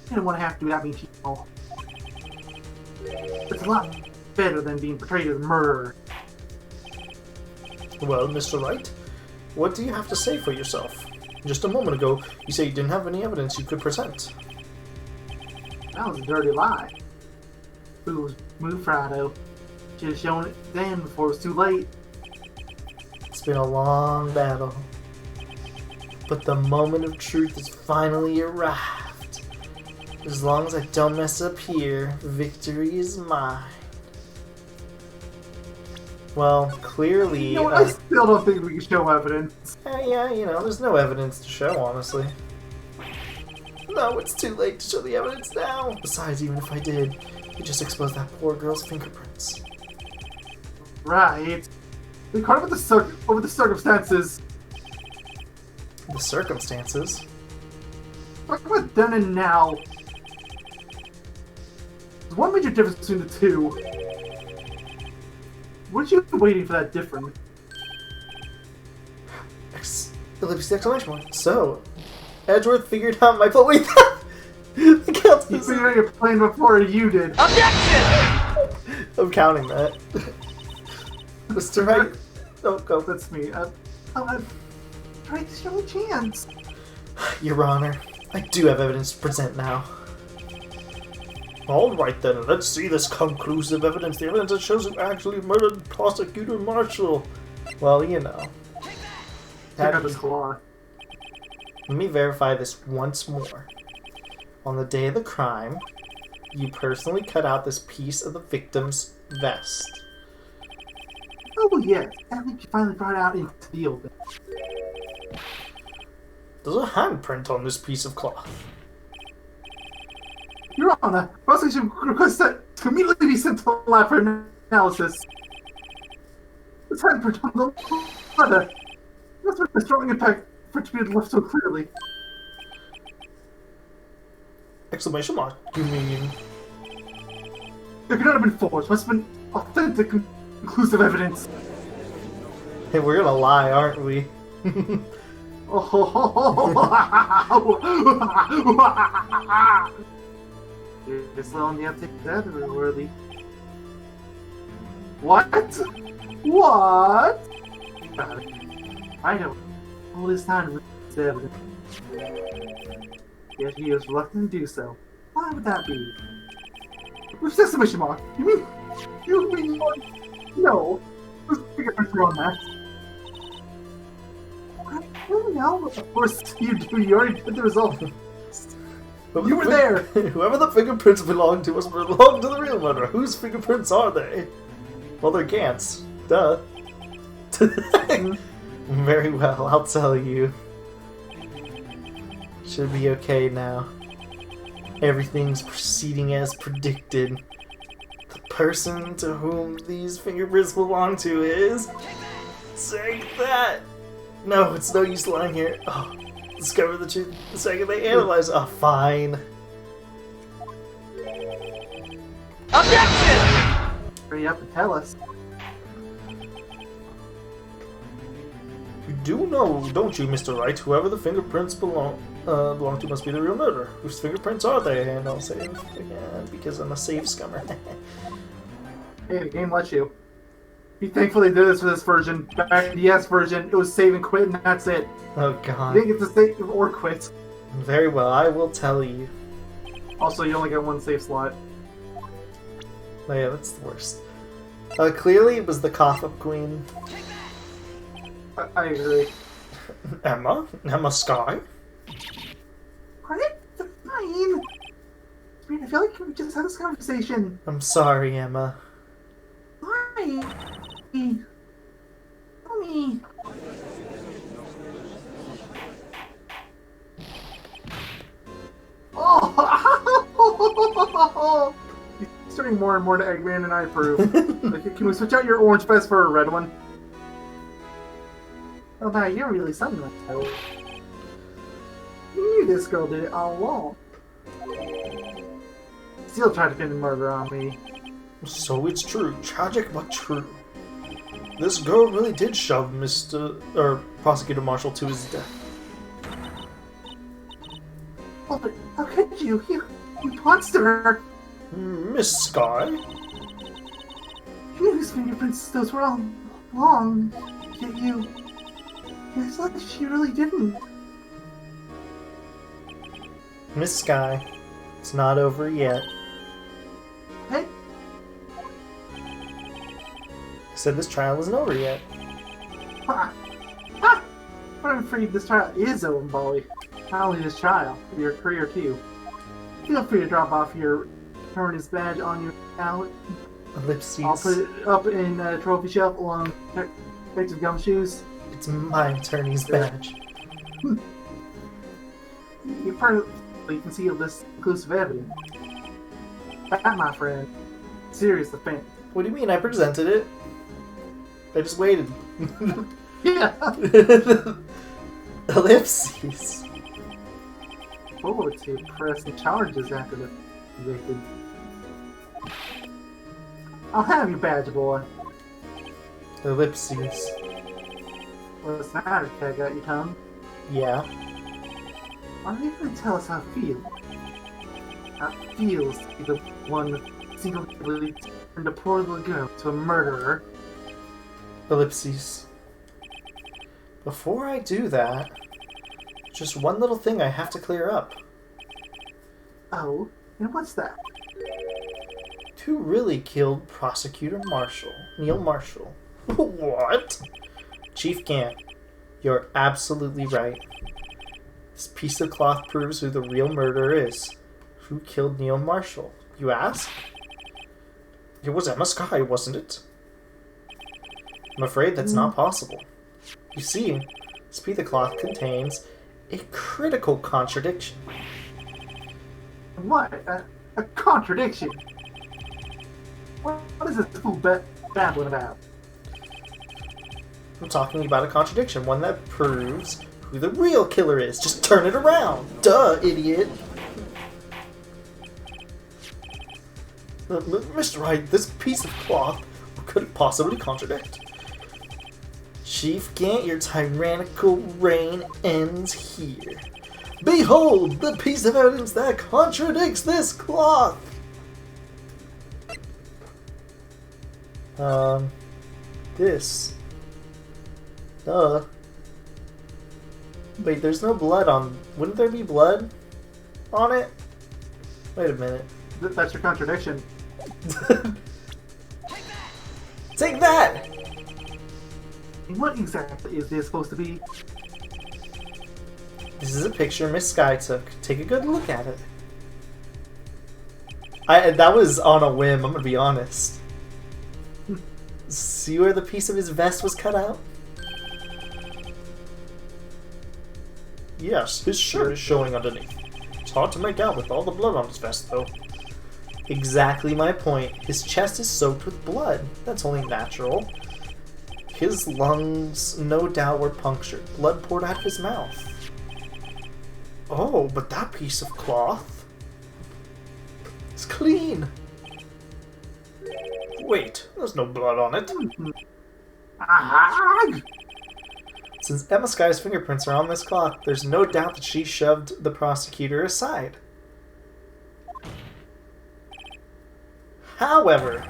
S2: didn't want to have to do that mean people. It's a lot better than being portrayed as a murderer.
S1: Well, Mr. Wright, what do you have to say for yourself? Just a moment ago, you said you didn't have any evidence you could present.
S2: That was a dirty lie. Fools move, Frido. Should have shown it then before it was too late.
S1: It's been a long battle, but the moment of truth has finally arrived. As long as I don't mess up here, victory is mine. Well, clearly...
S2: You know, I still don't think we can show evidence.
S1: Yeah, you know, there's no evidence to show, honestly. No, it's too late to show the evidence now. Besides, even if I did, it just exposed that poor girl's fingerprints.
S2: Right. We caught up with over the circumstances.
S1: The circumstances?
S2: Talk about then and now. There's one major difference between the two. What are you waiting for that difference?
S1: Ellipsis exclamation point. So, Edgeworth figured out my... Wait, the count
S2: You
S1: is...
S2: figured out your plan before you did.
S3: Objection!
S1: I'm counting that. Mr. Wright. Oh, go.
S2: That's me. I'm trying to show a chance.
S1: Your Honor, I do have evidence to present now. Alright then, let's see this conclusive evidence. The evidence that shows who actually murdered Prosecutor Marshall. Well, you know.
S2: Pick up his claw.
S1: Let me verify this once more. On the day of the crime, you personally cut out this piece of the victim's vest.
S2: Oh yes, at least you finally brought it out into the open.
S1: There's a handprint on this piece of cloth.
S2: Your Honor, prosecution requests that to immediately be sent to the lab for analysis. It's handprint on the leather. That's what a strong impact for it to be left so clearly.
S1: Exclamation mark. You mean...
S2: There could not have been forged. Must have been authentic, conclusive evidence.
S1: Hey, we're gonna lie, aren't we?
S2: You're still on the uptake of that, worthy. What? What? I know. All this time to this evidence. Yet he was reluctant to do so. Why would that be? With exclamation mark. You mean no? Whose fingerprints were on that? I don't know. Of course you do. You already did the result. You were there!
S1: Whoever the fingerprints belong to must belong to the real murderer. Whose fingerprints are they? Well, they're Gant's. Duh. Very well, I'll tell you. Should be okay now. Everything's proceeding as predicted. The person to whom these fingerprints belong to is... Say that! No, it's no use lying here. Oh, discover the truth the second they analyze. Oh, fine.
S3: Objection!
S2: Hurry up and tell us.
S1: You do know, don't you, Mr. Wright? Whoever the fingerprints belong to must be the real murderer. Whose fingerprints are they? And I'll say it again because I'm a safe scummer.
S2: Hey, the game lets you. Be thankful they did this for this version. Back in the DS version, it was save and quit, and that's it.
S1: Oh god.
S2: You didn't get to save or quit.
S1: Very well, I will tell you.
S2: Also, you only get one save slot.
S1: Oh yeah, that's the worst. Clearly it was the cough-up queen.
S2: I agree.
S1: Emma? Emma Sky?
S2: What? Fine. I feel like we just had this conversation.
S1: I'm sorry, Emma.
S2: Why? Tell me. Oh! He's turning more and more to Eggman, and I approve. Like, can we switch out your orange vest for a red one? Oh, now you're really something like that. You knew this girl did it all along. Still tried to pin the murder on me.
S1: So it's true. Tragic but true. This girl really did shove Prosecutor Marshall to his death.
S2: Oh, but how could you? You monster!
S1: Miss Sky?
S2: You knew whose fingerprints those were all along. Yet you... It's like she really didn't.
S1: Miss Sky, it's not over yet.
S2: Hey?
S1: I said this trial isn't over yet.
S2: Ha! Ha! But I'm afraid this trial is over, Bolly. Not only this trial, but your career too. Feel free to drop off your attorney's badge on your account.
S1: Ellipses.
S2: I'll put it up in a trophy shelf along Detective Gumshoes.
S1: It's my attorney's badge.
S2: You're part of you can see this conclusive evidence. That, my friend, serious offense.
S1: What do you mean? I presented it. I just waited.
S2: Yeah.
S1: Ellipses.
S2: Forward to pressing charges after the convicted. I'll have your badge, boy.
S1: Ellipses.
S2: What's the matter, cat? Got your tongue?
S1: Yeah.
S2: Why are you going to tell us how it feels? How it feels to be the one single-handedly turned a poor little girl to a murderer?
S1: Ellipses. Before I do that, just one little thing I have to clear up.
S2: Oh, and what's that?
S1: Who really killed Prosecutor Marshall? Neil Marshall. What? Chief Gant, you're absolutely right. This piece of cloth proves who the real murderer is. Who killed Neil Marshall, you ask? It was Emma Sky, wasn't it? I'm afraid that's not possible. You see, this piece of cloth contains a critical contradiction.
S2: What? A contradiction? What is this fool babbling about?
S1: I'm talking about a contradiction, one that proves who the real killer is. Just turn it around. Duh, idiot. Mr. Wright, this piece of cloth, what could it possibly contradict? Chief Gant, your tyrannical reign ends here. Behold, the piece of evidence that contradicts this cloth! This. Duh. Wait, there's no blood on... Wouldn't there be blood on it? Wait a minute.
S2: That's your contradiction.
S1: Take that!
S2: What exactly is this supposed to be?
S1: This is a picture Miss Sky took. Take a good look at it. That was on a whim, I'm gonna be honest. See where the piece of his vest was cut out? Yes, his shirt is showing underneath. It's hard to make out with all the blood on his vest, though. Exactly my point. His chest is soaked with blood. That's only natural. His lungs, no doubt, were punctured. Blood poured out of his mouth. Oh, but that piece of cloth... It's clean! Wait, there's no blood on it. Since Emma Sky's fingerprints are on this cloth, there's no doubt that she shoved the prosecutor aside. However,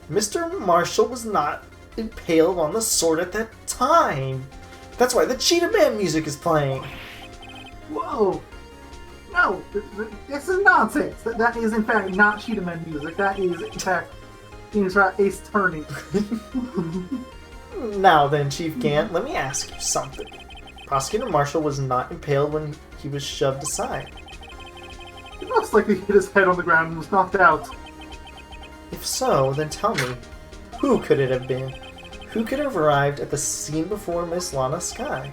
S1: Mr. Marshall was not impaled on the sword at that time. That's why the Cheetah Man music is playing.
S2: Whoa! No, this is nonsense. That is in fact not Cheetah Man music. That is in fact Phoenix Wright Ace Attorney.
S1: Now then, Chief Gant, let me ask you something. Prosecutor Marshall was not impaled when he was shoved aside.
S2: He most likely hit his head on the ground and was knocked out.
S1: If so, then tell me, who could it have been? Who could have arrived at the scene before Miss Lana Sky,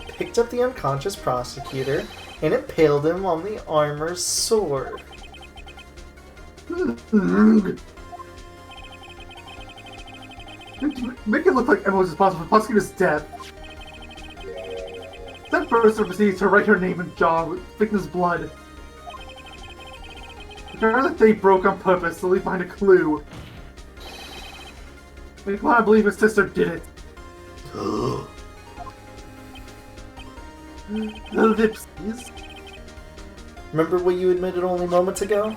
S1: picked up the unconscious prosecutor, and impaled him on the armor's sword?
S2: Make it look like everyone's responsible for prosecutor's death. That person proceeds to write her name and jaw with victim's blood. Apparently they broke on purpose to leave behind a clue. Make me believe his sister did it. Ellipses.
S1: Remember what you admitted only moments ago?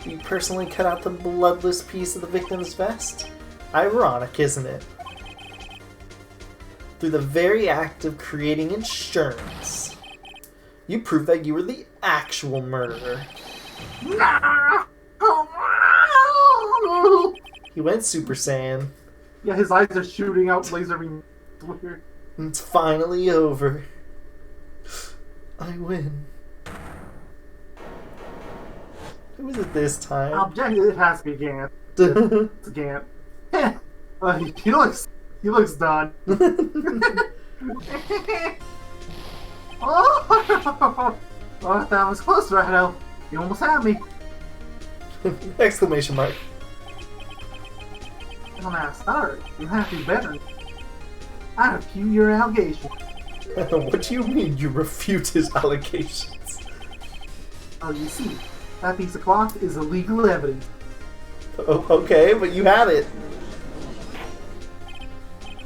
S1: You personally cut out the bloodless piece of the victim's vest? Ironic, isn't it? Through the very act of creating insurance, you prove that you were the actual murderer. He went Super Saiyan.
S2: Yeah, his eyes are shooting out laser beams. It's weird.
S1: And it's finally over. I win. Who is it this time?
S2: Objective, it has to be Gant. It's Gant. He looks done. Oh, that was close, Rhino. You almost had me.
S1: Exclamation mark.
S2: Well, now, start. You have to be better. I refute your allegation.
S1: What do you mean you refute his allegations?
S2: Oh, you see, that piece of cloth is illegal evidence.
S1: Oh, okay, but you had it.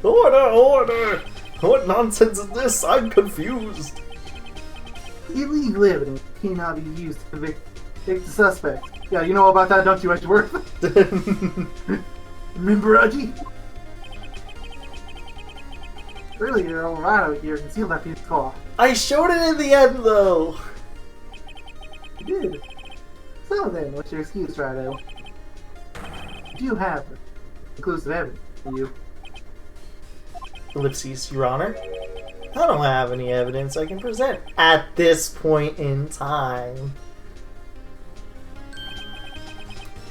S1: Order, order! What nonsense is this? I'm confused.
S2: Illegal evidence cannot be used to convict the suspect. Yeah, you know about that, don't you, Edgeworth? Remember, Udgy? Really, you're all right out here. Conceal that piece of cloth.
S1: I showed it in the end, though.
S2: You did. So then, what's your excuse, Rhino? You do have conclusive evidence for you.
S1: Ellipses, Your Honor. I don't have any evidence I can present at this point in time.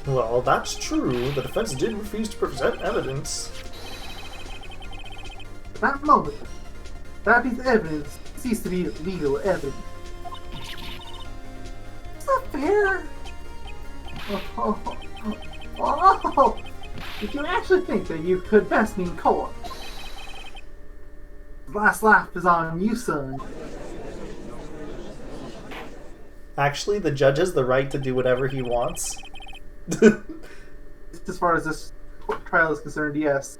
S1: Well, that's true. The defense did refuse to present evidence.
S2: At that moment, that piece of evidence ceased to be legal evidence. It's not fair. Oh. Did you actually think that you could best me in court? last laugh is on you, son.
S1: Actually, the judge has the right to do whatever he wants.
S2: As far as this trial is concerned, yes.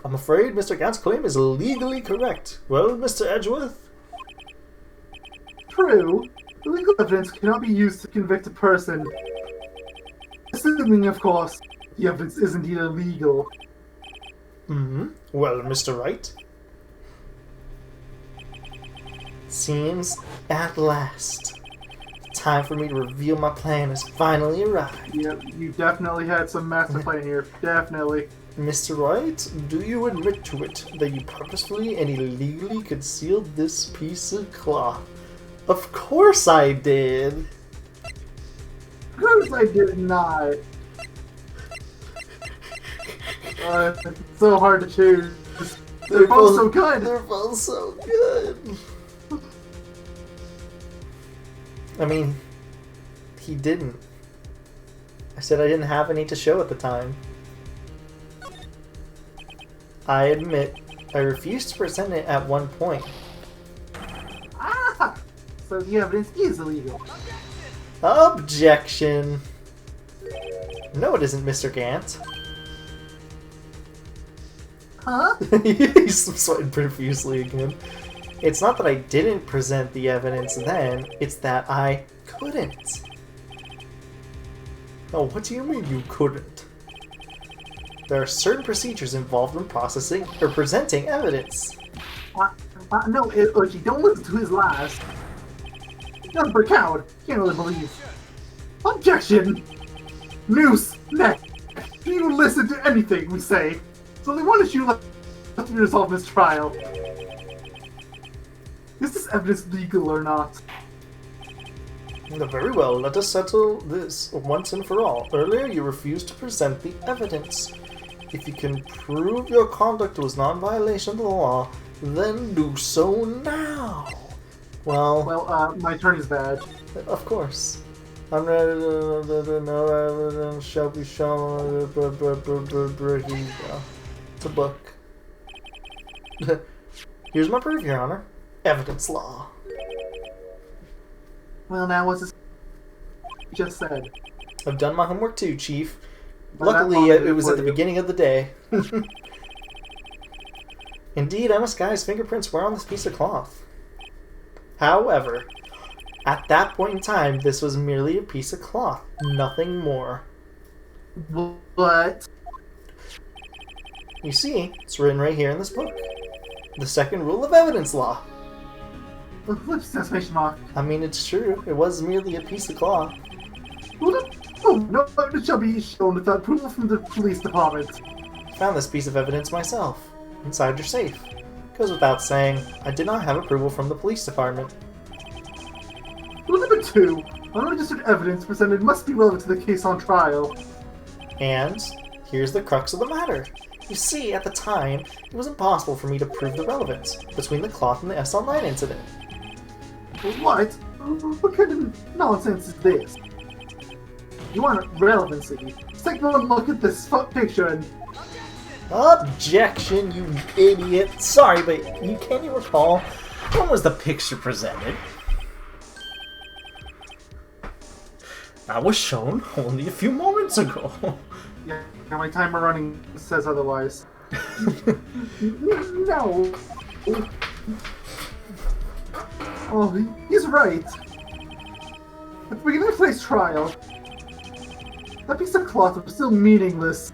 S1: I'm afraid Mr. Gant's claim is legally correct. Well, Mr. Edgeworth?
S2: True. The legal evidence cannot be used to convict a person. Assuming, of course, the evidence is indeed illegal.
S1: Mm-hmm. Well, Mr. Wright? Seems at last the time for me to reveal my plan has finally arrived.
S2: Yep, you definitely had some master plan here. Definitely.
S1: Mr. Wright, do you admit to it that you purposefully and illegally concealed this piece of cloth? Of course I did!
S2: Of course I did not. It's so hard to choose. They're both so good.
S1: They're both so good. I mean, he didn't. I said I didn't have any to show at the time. I admit, I refused to present it at one point.
S2: Ah! So the evidence is illegal.
S1: Objection! No, it isn't, Mr. Gant.
S2: Huh?
S1: He's sweating profusely again. It's not that I didn't present the evidence then, it's that I couldn't. Oh, what do you mean you couldn't? There are certain procedures involved in processing or presenting evidence.
S2: No, Yogi, don't listen to his lies. You're a coward. Can't really believe. Objection! Noose! Neck! Do you listen to anything we say? So they wanted you to resolve this trial. Is this evidence legal or not?
S1: Very well, let us settle this once and for all. Earlier you refused to present the evidence. If you can prove your conduct was not in violation of the law, then do so now. Well,
S2: my attorney's badge.
S1: Of course. I'm ready to no evidence shall be shown. Here you go. It's a book. Here's my proof, Your Honor. Evidence law.
S2: Well, now what's this you just said?
S1: I've done my homework too, Chief.
S2: Well,
S1: Luckily, it was at the
S2: you.
S1: beginning of the day. Indeed, Emma Sky's fingerprints were on this piece of cloth. However, at that point in time, this was merely a piece of cloth, nothing more.
S2: What?
S1: You see, it's written right here in this book. The second rule of evidence law.
S2: Exclamation mark.
S1: I mean, it's true. It was merely a piece of cloth.
S2: Oh, no evidence shall be shown without approval from the police department.
S1: Found this piece of evidence myself, inside your safe. Goes without saying, I did not have approval from the police department.
S2: Rule number 2. Unregistered evidence presented must be relevant to the case on trial.
S1: And here's the crux of the matter. You see, at the time, it was impossible for me to prove the relevance between the cloth and the SL9 incident.
S2: What? What kind of nonsense is this? You want relevancy? Just take one look at this picture and...
S1: Objection, you idiot. Sorry, but can you recall when was the picture presented? That was shown only a few moments ago.
S2: Yeah, my timer running says otherwise. No. Oh, he's right. At the beginning of today's trial, that piece of cloth was still meaningless.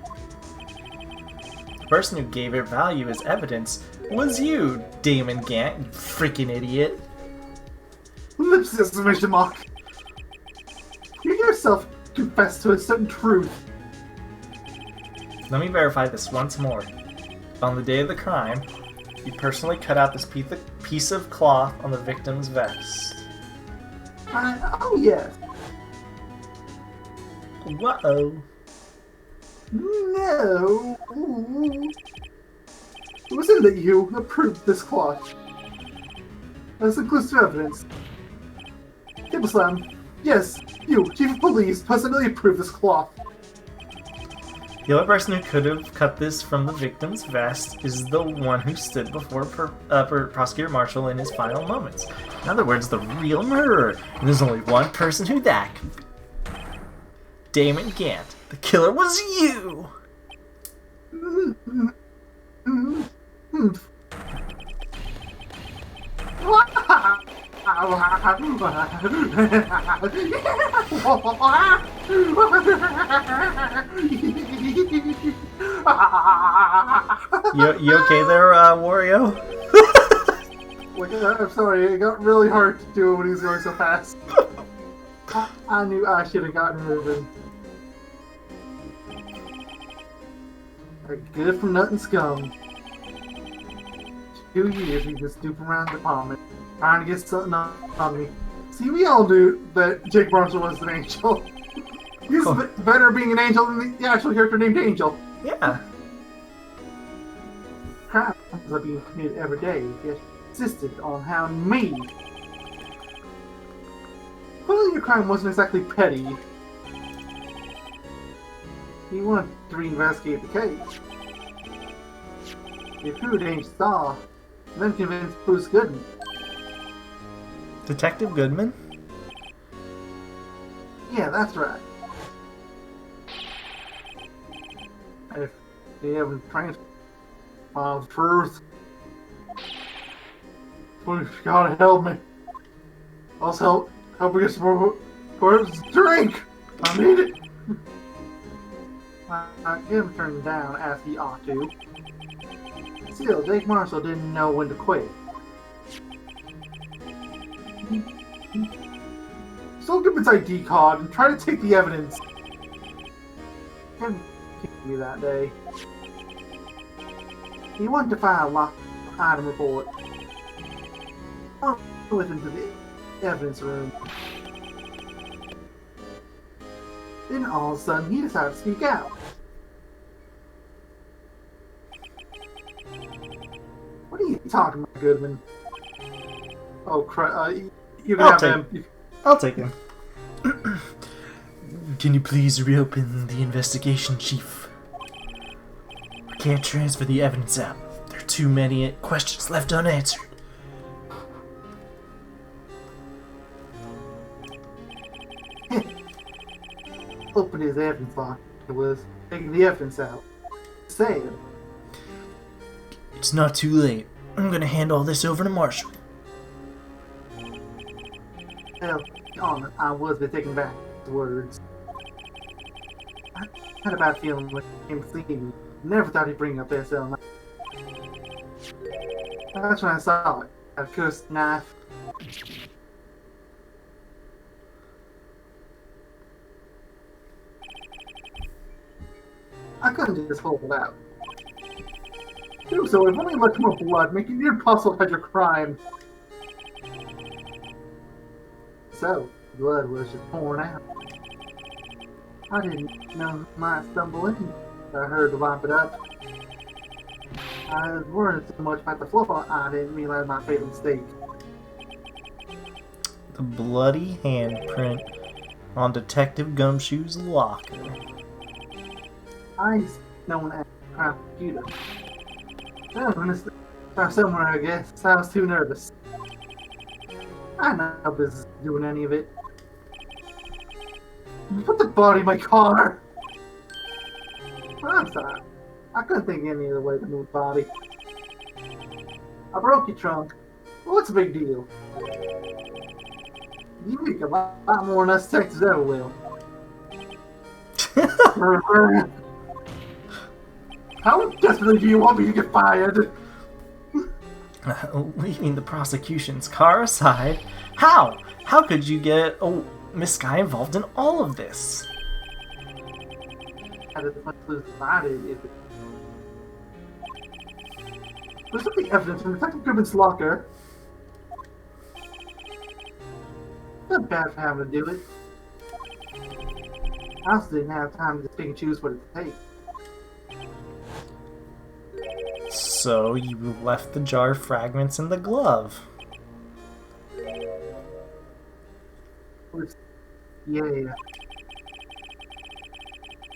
S1: The person who gave it value as evidence was you, Damon Gant, you freaking idiot.
S2: Lips exclamation mark. You yourself confessed to a certain truth.
S1: Let me verify this once more. On the day of the crime, you personally cut out this piece of cloth on the victim's vest.
S2: Oh yes.
S1: Whoa.
S2: No. It was in that you approved this cloth. That's inclusive evidence. Table slam. Yes, you, Chief of Police, personally approved this cloth.
S1: The only person who could have cut this from the victim's vest is the one who stood before Prosecutor Marshall in his final moments. In other words, the real murderer. And there's only one person who that could be. Damon Gant. The killer was you! You okay there, Wario?
S2: I'm sorry, it got really hard to do when he was going so fast. I knew I should have gotten moving. Good for nothing scum. 2 years he was snooping around the apartment, trying to get something on me. See, we all knew that Jake Marshall was an angel. He's better at being an angel than the actual character named Angel.
S1: Yeah.
S2: Crimes are being committed every day, yet insisted on hounding me. Clearly your crime wasn't exactly petty. He wanted to reinvestigate the case. If who Angel saw, then convinced Bruce Goodman.
S1: Detective Goodman?
S2: Yeah, that's right. If they haven't found the truth, please God help me. Also, help me get some more drink. I need it. I him turned down as he ought to. Still, Jake Marshall didn't know when to quit. So give his ID card and try to take the evidence. Kevin kicked me that day. He wanted to file a locked item report. I went with him to the evidence room. Then all of a sudden he decided to speak out. What are you talking about, Goodman? Oh crap! You can have him.
S1: I'll take him. Can you please reopen the investigation, Chief? We can't transfer the evidence out. There are too many questions left unanswered.
S2: Open his evidence lock. It was taking the evidence out. Sad.
S1: It's not too late. I'm gonna hand all this over to Marshall.
S2: Hell, on I was taking back the words. I had a bad feeling when he came to see me. Never thought he'd bring up SL9. That's when I saw it. That cursed knife. I couldn't just hold it out. Do so if only much more blood, making it impossible to hide your crime. So, blood was just pouring out. I didn't know I might stumble in. I heard to wipe it up. I was worried so much about the floor, I didn't realize my fatal mistake.
S1: The bloody handprint on Detective Gumshoe's locker.
S2: I known as a crime computer. Well, when it's somewhere, I guess. I was too nervous. I know no business doing any of it. Put the body in my car! I'm sorry. I couldn't think of any other way to move the body. I broke your trunk. What's the big deal? You make a lot more than us Texans ever will. How desperately do you want me to get fired?
S1: Leaving the prosecution's car aside, how? How could you get Miss Guy involved in all of this?
S2: How did the much lose divided if it... There's something evidence from Detective Goodman's locker. Not bad for having to do it. I also didn't have time to pick and choose what it takes.
S1: So you left the jar of fragments in the glove.
S2: Yeah.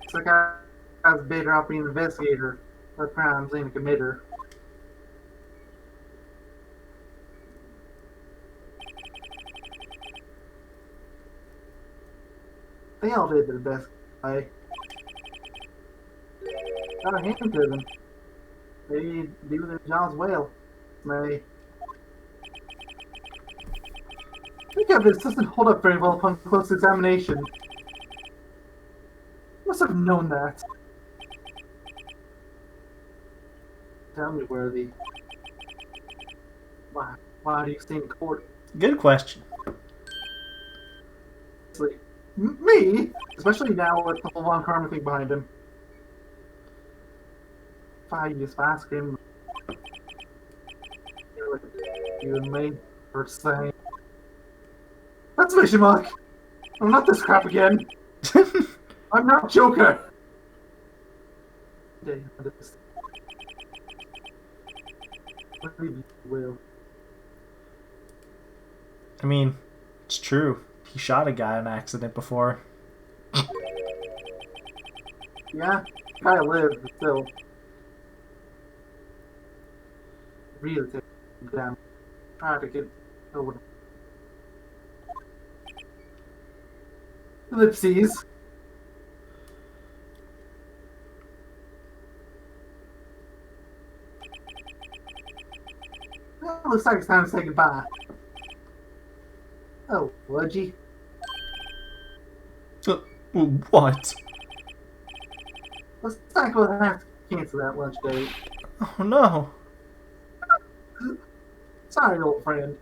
S2: It's like I guy's better off being an investigator for crimes than a committer. They all did their best. I gotta hand it to them. They do their jobs well. They think of this doesn't hold up very well upon close examination. Must have known that. Tell me, Worthy. Why do you stay in court?
S1: Good question.
S2: Like, me? Especially now with the whole Von Karma thing behind him. If I just ask him, you and me are saying, that's Mission Mark! I'm not this crap again! I'm not Joker! Will.
S1: I mean, it's true. He shot a guy on accident before.
S2: Yeah, guy lived, but still. Really take him down. Try to get over. Ellipses. Well, looks like it's time to say goodbye. Oh, Wudgy.
S1: What?
S2: Looks like we'll have to cancel that lunch date.
S1: Oh no.
S2: Sorry, old friend.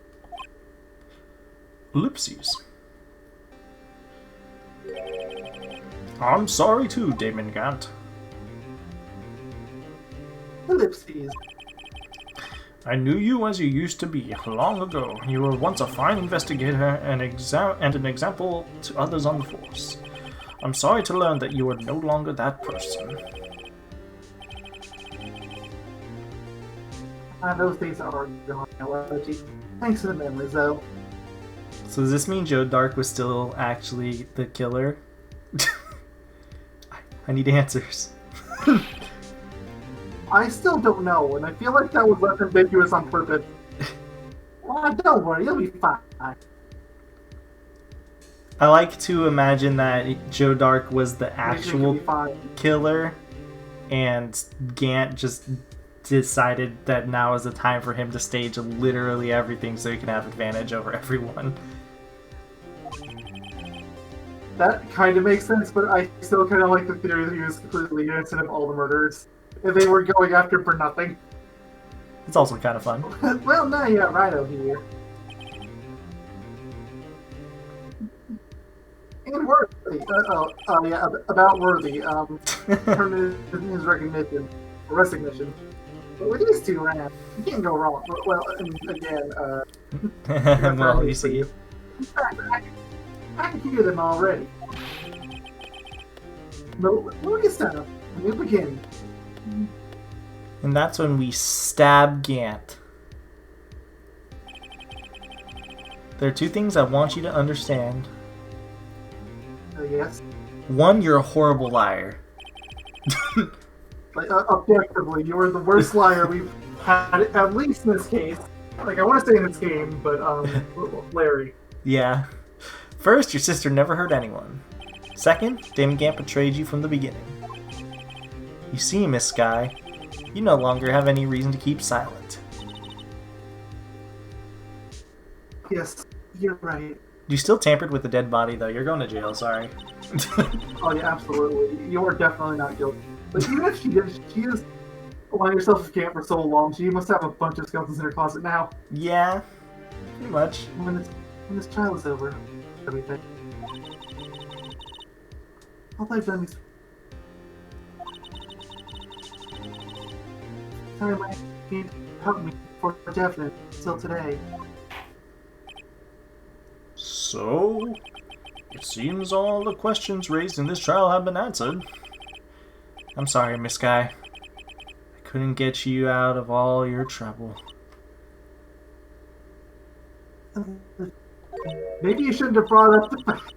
S1: Ellipses. I'm sorry too, Damon Gant.
S2: Ellipses.
S1: I knew you as you used to be long ago. You were once a fine investigator and an example to others on the force. I'm sorry to learn that you are no longer that person.
S2: Those days are gone now, Wudgy. Thanks for the memories, though.
S1: So does this mean Joe Dark was still actually the killer? I need answers.
S2: I still don't know, and I feel like that was left ambiguous on purpose. Well, don't worry, you'll be fine.
S1: I like to imagine that Joe Dark was the
S2: You'll
S1: actual
S2: be fine.
S1: killer, and Gant just decided that now is the time for him to stage literally everything so he can have advantage over everyone.
S2: That kind of makes sense, but I still kind of like the theory that he was completely innocent of all the murders. If they were going after him for nothing.
S1: It's also kind of fun.
S2: Well, now you got Rhino here. And Worthy. Yeah, about Worthy. Turn his recognition. Resignation. But with these two around, you can't go wrong. Well, and again,
S1: Well, you see.
S2: In fact, I can hear them already. But we'll get set up. We'll begin.
S1: And that's when we stab Gant. There are two things I want you to understand.
S2: Yes.
S1: One, you're a horrible liar.
S2: Like, objectively, you were the worst liar we've had, at least in this case. Like, I want to say in this game, but, Larry.
S1: Yeah. First, your sister never hurt anyone. Second, Damon Gant betrayed you from the beginning. You see, Miss Sky, you no longer have any reason to keep silent.
S2: Yes, you're right.
S1: You still tampered with the dead body, though. You're going to jail, sorry.
S2: Oh, yeah, absolutely. You are definitely not guilty. But even if she did, she is allowing herself to camp for so long, she must have a bunch of skeletons in her closet now.
S1: Yeah, pretty much.
S2: When this trial is over, everything. All I've done is... Sorry, my can't help me for definite till today.
S1: So, it seems all the questions raised in this trial have been answered. I'm sorry, Miss Guy. I couldn't get you out of all your trouble.
S2: Maybe you shouldn't have brought up the fact.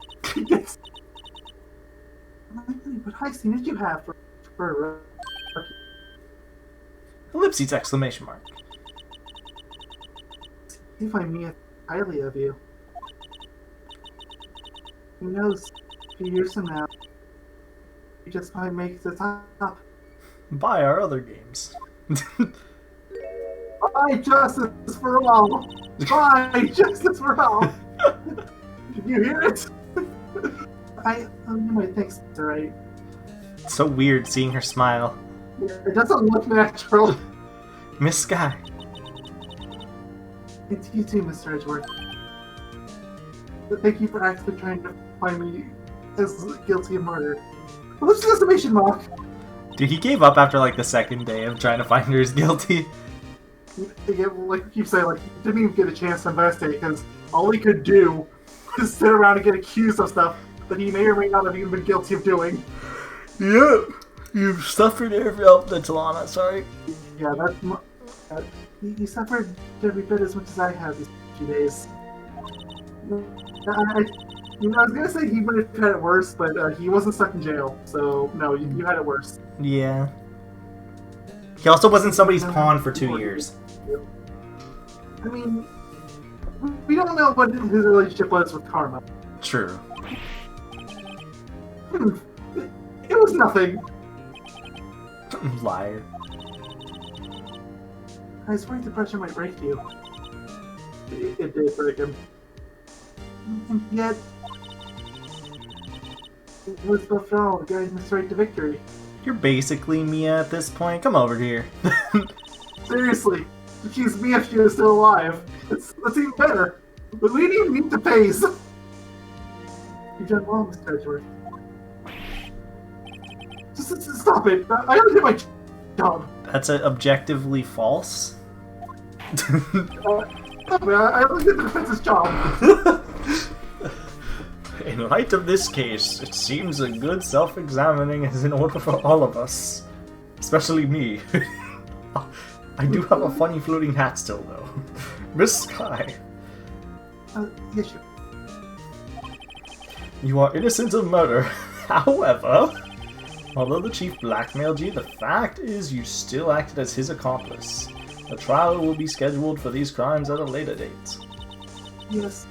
S2: But how seen did you have for for
S1: Ellipses! Exclamation mark.
S2: you find me highly of you. Who knows? A few years from now, you just might make the top.
S1: Buy our other games.
S2: Buy justice for all. Buy justice for all. Did you hear it? You might think so, right?
S1: It's so weird seeing her smile.
S2: It doesn't look natural.
S1: Miss Sky.
S2: It's you too, Mr. Edgeworth. But thank you for actually trying to find me as guilty of murder. What's the estimation mark?
S1: Dude, he gave up after like the second day of trying to find her as guilty.
S2: Yeah, like you say, like he didn't even get a chance to investigate because all he could do was sit around and get accused of stuff that he may or may not have even been guilty of doing.
S1: Yeah, you've suffered every Talana, sorry.
S2: Yeah, he suffered every bit as much as I have these few days. I was gonna say he would have had it worse, but he wasn't stuck in jail, so no, you had it worse.
S1: Yeah. He also wasn't somebody's pawn for 2 years.
S2: I mean, we don't know what his relationship was with Karma.
S1: True.
S2: It was nothing.
S1: Liar.
S2: I was worried the pressure might break you. It did break him. And yet, it was after all the guiding us right to victory.
S1: You're basically Mia at this point. Come over here.
S2: Seriously, she's me if she was still alive. That's even better. But we didn't even need to face. You've done well, Mr. Edgeworth. Just stop it. I only did my job.
S1: That's objectively false.
S2: I only did the defense's job.
S1: In light of this case, it seems a good self-examining is in order for all of us. Especially me. I do have a funny floating hat still, though. Miss Sky.
S2: Yes, sure.
S1: You are innocent of murder. However, although the chief blackmailed you, the fact is you still acted as his accomplice. A trial will be scheduled for these crimes at a later date.
S2: Yes,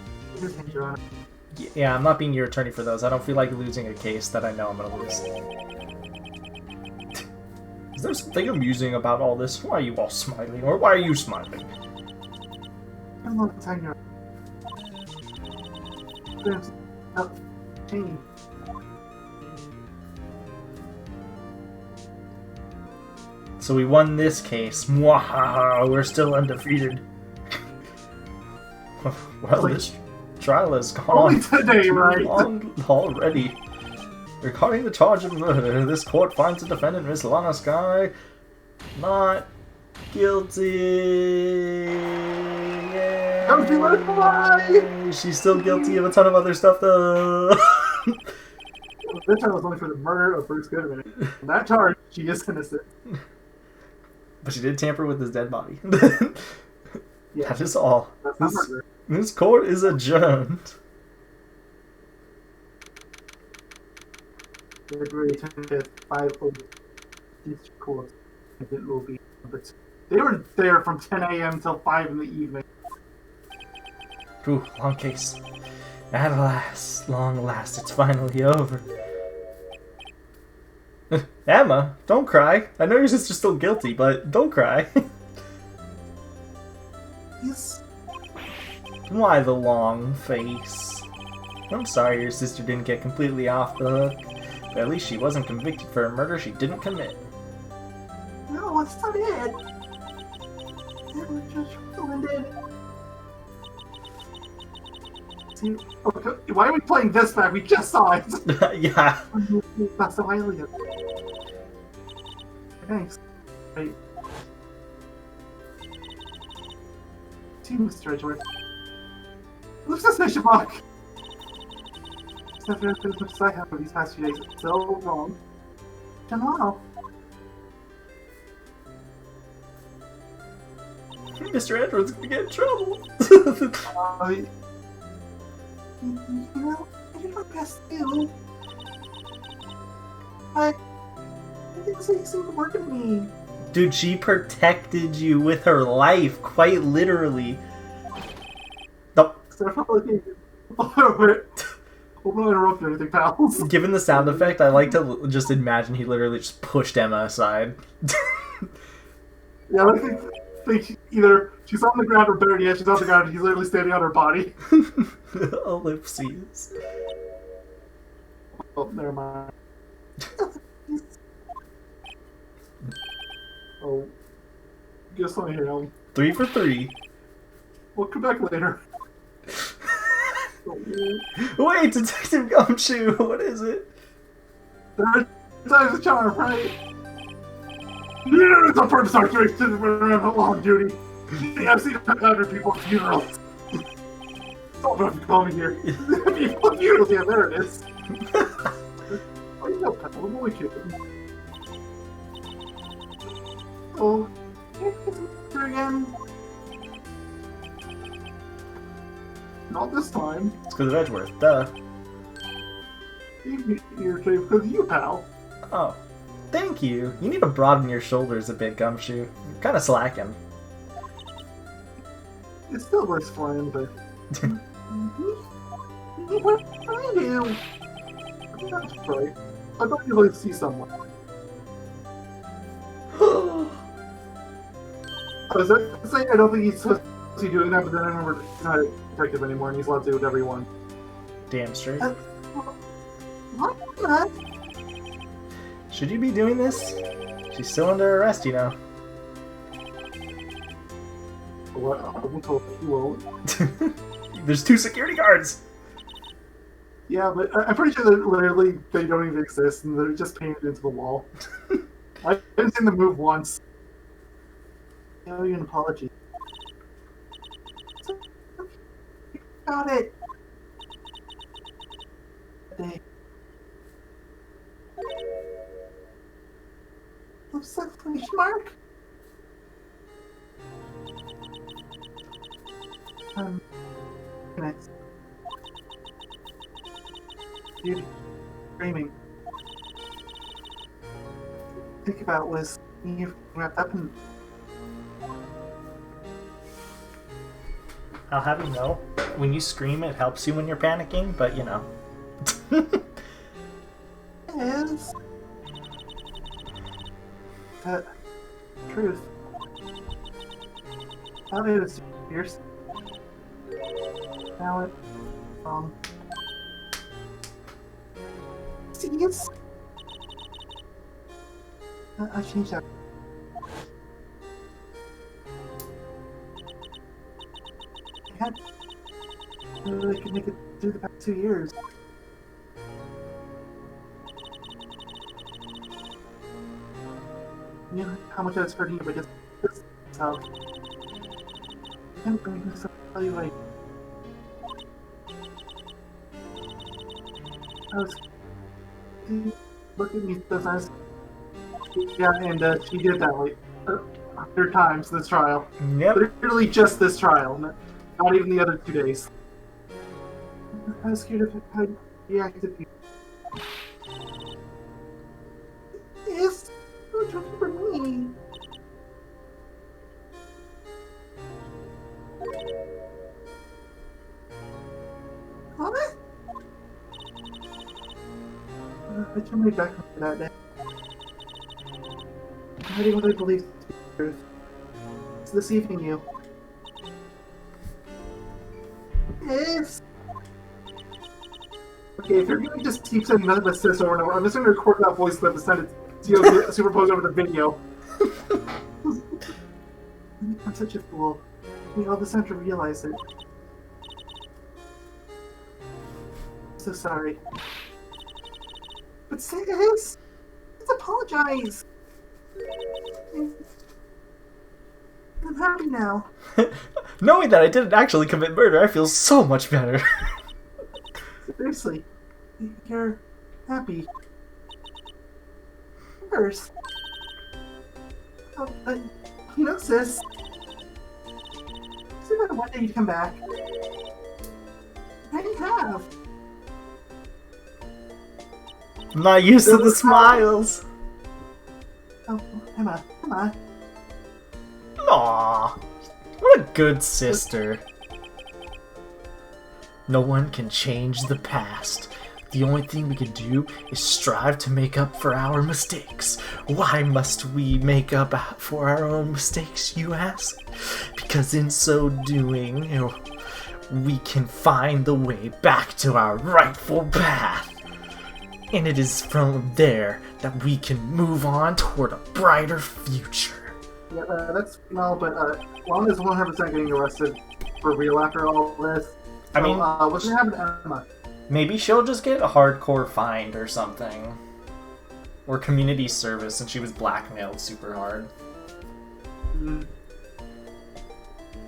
S2: Your Honor.
S1: Yeah, I'm not being your attorney for those. I don't feel like losing a case that I know I'm gonna lose. Is there something amusing about all this? Why are you all smiling? Or why are you smiling?
S2: A long time, Your Honor. Change.
S1: So we won this case. Mwahaha, we're still undefeated. Well, this trial is gone.
S2: Only today, right?
S1: Long already. Regarding the charge of murder, this court finds the defendant, Miss Lana Sky, not guilty. Yay.
S2: Don't you let it fly!
S1: She's still guilty of a ton of other stuff, though.
S2: This trial was only for the murder of Bruce Goodman. That charge, she is innocent.
S1: But she did tamper with his dead body.
S2: Yeah,
S1: That is all.
S2: that's not murder.
S1: This court is adjourned.
S2: February 25th, 5:00 District Court. It will be. But they were there from 10 a.m. till 5 in the evening.
S1: Ooh, long case. At last, long last, it's finally over. Emma, don't cry. I know your sister's still guilty, but don't cry.
S2: Yes.
S1: Why the long face? I'm sorry your sister didn't get completely off the hook. But at least she wasn't convicted for a murder she didn't commit.
S2: No, it's not it. It was just ruined it. See, okay, why are we playing this back? We just saw it.
S1: Yeah.
S2: That's so highly. Thanks. Wait. See, Mr. Edgeworth. What's this mission block? It's not very good as much as I have for these past few days. It's so wrong. Hello.
S1: Mr. Edwards gonna get in trouble.
S2: You know, I did my best too. I didn't say anything to work at me.
S1: Dude, she protected you with her life, quite literally. Nope.
S2: So I felt like hope no interrupted anything, pals.
S1: Given the sound effect, I like to just imagine he literally just pushed Emma aside.
S2: Yeah, I think either she's on the ground or better yet, she's on the ground and he's literally standing on her body.
S1: Ellipses.
S2: Oh, never mind. Oh. Guess what here,
S1: 3 for 3.
S2: We'll come back later.
S1: Wait, Detective Gumshoe, what is it?
S2: Third time's a charm, right? Yeah, it's a purpose architect when I'm on duty. I've seen 100 people at funerals. Don't know if you call me here. People funerals, yeah, there it is. Oh, you know, pal, I'm only kidding. Oh, here again. Not this time.
S1: It's because of Edgeworth, duh.
S2: You're because of you, pal.
S1: Oh, thank you. You need to broaden your shoulders a bit, Gumshoe. You're kind of slacking.
S2: It's still worth flying, but... What I do? That's right. I thought you'd like to see someone. I was saying I don't think he's supposed to be doing that, but then I remember he's not a detective anymore and he's allowed to do whatever he wants.
S1: Damn straight.
S2: What not?
S1: Should you be doing this? She's still under arrest, you know.
S2: What? I won't tell you won't.
S1: There's 2 security guards!
S2: Yeah, but I'm pretty sure that literally they don't even exist and they're just painted into the wall. I haven't seen them move once. I owe you an apology. Got it! What's that exclamation mark? Next. Dude, screaming. Think about was you wrapped up in.
S1: I'll have you know, when you scream, it helps you when you're panicking, but you know.
S2: Is that truth? How did it pierce? Now it sees. I changed that. I had really could make it through the past 2 years. You know how much I was hurting you, but just so I can't bring myself to tell you like I was. Look at me sometimes. Yeah, and she did that like 100 times this trial.
S1: Yep.
S2: Literally just this trial, not even the other 2 days. I was scared of how you reacted to people. Yes, you're talking for me. What? I turned my back on that day. Hiding what I believe to be the truth. It's deceiving you. Yes. Okay, if you're gonna just keep saying nothing but sis over and over, I'm just gonna record that voice clip and send it to you, superimpose over the video. I'm such a fool. We all just have to realize it. I'm so sorry. But sis, let's apologize. I'm happy now.
S1: Knowing that I didn't actually commit murder, I feel so much better.
S2: Seriously, you're happy. First. You know, sis. I said that one day you'd come back. And you have.
S1: I'm not used to the smiles.
S2: Oh, Emma, Emma.
S1: Aw, what a good sister. No one can change the past. The only thing we can do is strive to make up for our mistakes. Why must we make up for our own mistakes, you ask? Because in so doing, we can find the way back to our rightful path. And it is from there that we can move on toward a brighter future.
S2: Yeah, that's no, but Juan is 100% getting arrested for real after all this.
S1: I mean,
S2: what's gonna happen to Emma?
S1: maybe she'll just get a hardcore fined or something. Or community service since she was blackmailed super hard.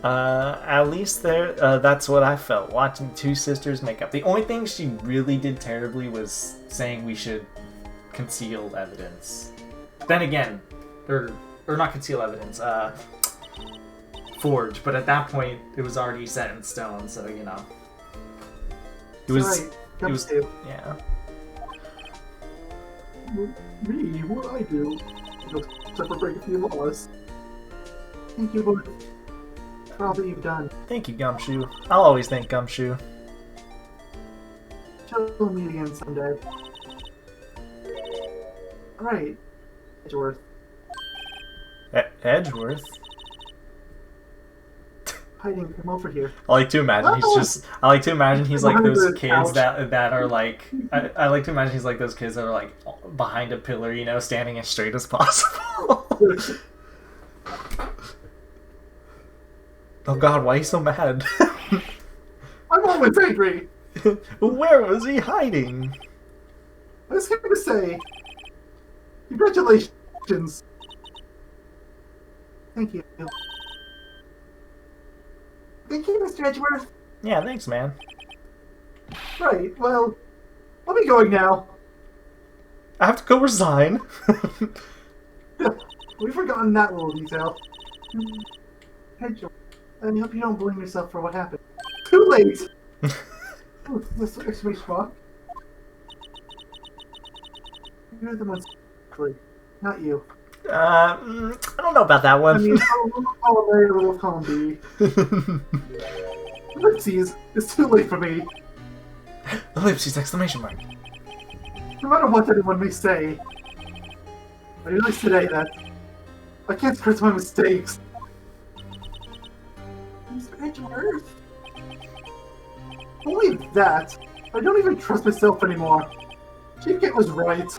S1: At least that's what I felt, watching two sisters make up. The only thing she really did terribly was saying we should conceal evidence. Then again, or not conceal evidence, forge, but at that point, it was already set in stone, so, you know. It was,
S2: Right.
S1: it was,
S2: You.
S1: yeah.
S2: Me? What I do? Except for break a few laws. Thank you both for all that you've done.
S1: Thank you, Gumshoe. I'll always thank Gumshoe.
S2: She'll meet again someday. Right. Edgeworth.
S1: Edgeworth?
S2: Hiding, come over here.
S1: I like to imagine he's like those kids that are like I like to imagine he's like those kids that are like behind a pillar, you know, standing as straight as possible. Oh god, why are you so mad?
S2: I'm always angry!
S1: Where was he hiding?
S2: I was here to say, congratulations. Thank you. Thank you, Mr. Edgeworth.
S1: Yeah, thanks, man.
S2: Right, well, I'll be going now.
S1: I have to go resign.
S2: We've forgotten that little detail. Edgeworth, I hope you don't blame yourself for what happened. Too late! Oh, this exclamation mark. You're the one, not you.
S1: I don't know about that one.
S2: I mean, I'll marry a little column B. Ellipses, it's too late for me.
S1: Ellipses, exclamation mark.
S2: No matter what anyone may say, I realize today that I can't correct my mistakes. Mr. Edgeworth. Only that, I don't even trust myself anymore. Chief Kit was right.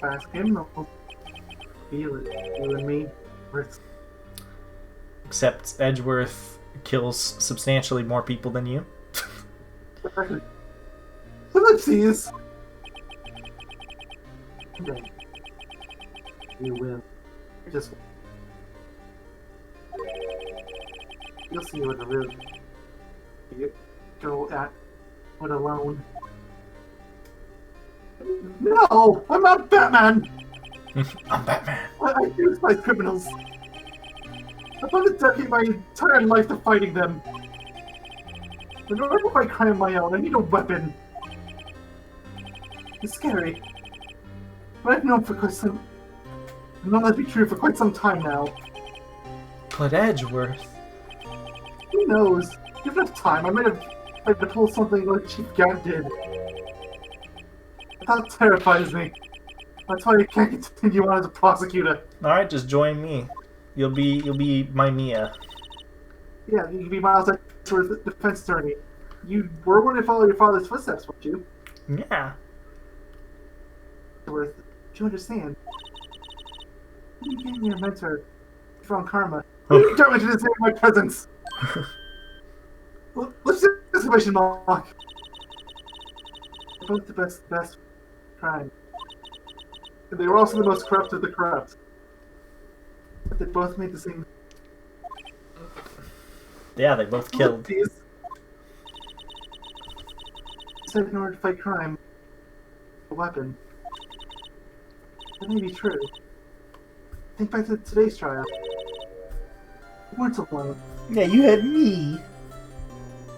S2: Ask him, I'll feel it. You and me,
S1: Except Edgeworth kills substantially more people than you.
S2: Ellipses! Someday, you will. Just. You'll see what the real. You go at it alone. No! I'm not Batman!
S1: I'm Batman.
S2: I use my criminals. I've wanted to dedicate my entire life to fighting them. In order to fight crime on my own, I need a weapon. It's scary. But I've known that to be true for quite some time now.
S1: But Edgeworth.
S2: Who knows? Given enough time, I might have tried to pull something like Chief Gant did. That terrifies me. That's why I can't continue on as a prosecutor.
S1: Alright, just join me. You'll be my Mia.
S2: Yeah, you can be Miles Edgeworth, defense attorney. You were going to follow your father's footsteps, weren't you?
S1: Yeah.
S2: Edgeworth, do you understand? You gave me a mentor from Karma. You don't mention his name in my presence! Let's do this exclamation mark. They're both the best crime. And they were also the most corrupt of the corrupt. But they both made the same.
S1: Yeah, they both killed.
S2: You said in order to fight crime, a weapon. That may be true. Think back to today's trial. You weren't alone.
S1: Yeah, you had me.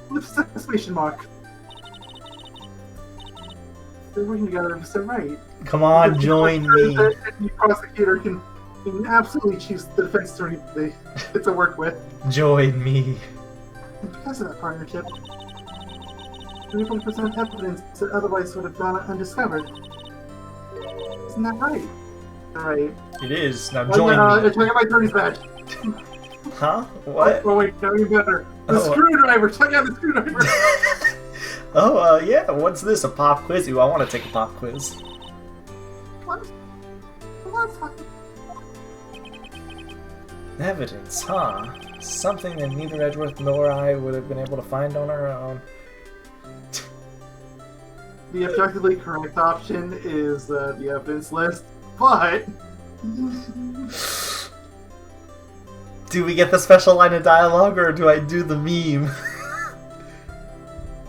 S2: Lift exclamation mark. They're working together, Mr. Wright.
S1: Come on, join me.
S2: The prosecutor can absolutely choose the defense attorney they get to work with.
S1: Join me.
S2: And because of that partnership, we're able to present evidence that otherwise would have gone undiscovered. Isn't that right? Alright.
S1: It is. Now join me.
S2: Check out my attorney's badge.
S1: Huh? What?
S2: Oh wait, no, even better. The screwdriver! Check out the screwdriver!
S1: Oh, yeah. What's this? A pop quiz? Ooh, I want to take a pop quiz.
S2: What? What's
S1: Evidence, huh? Something that neither Edgeworth nor I would have been able to find on our own.
S2: The objectively correct option is the evidence list, but...
S1: Do we get the special line of dialogue, or do I do the meme?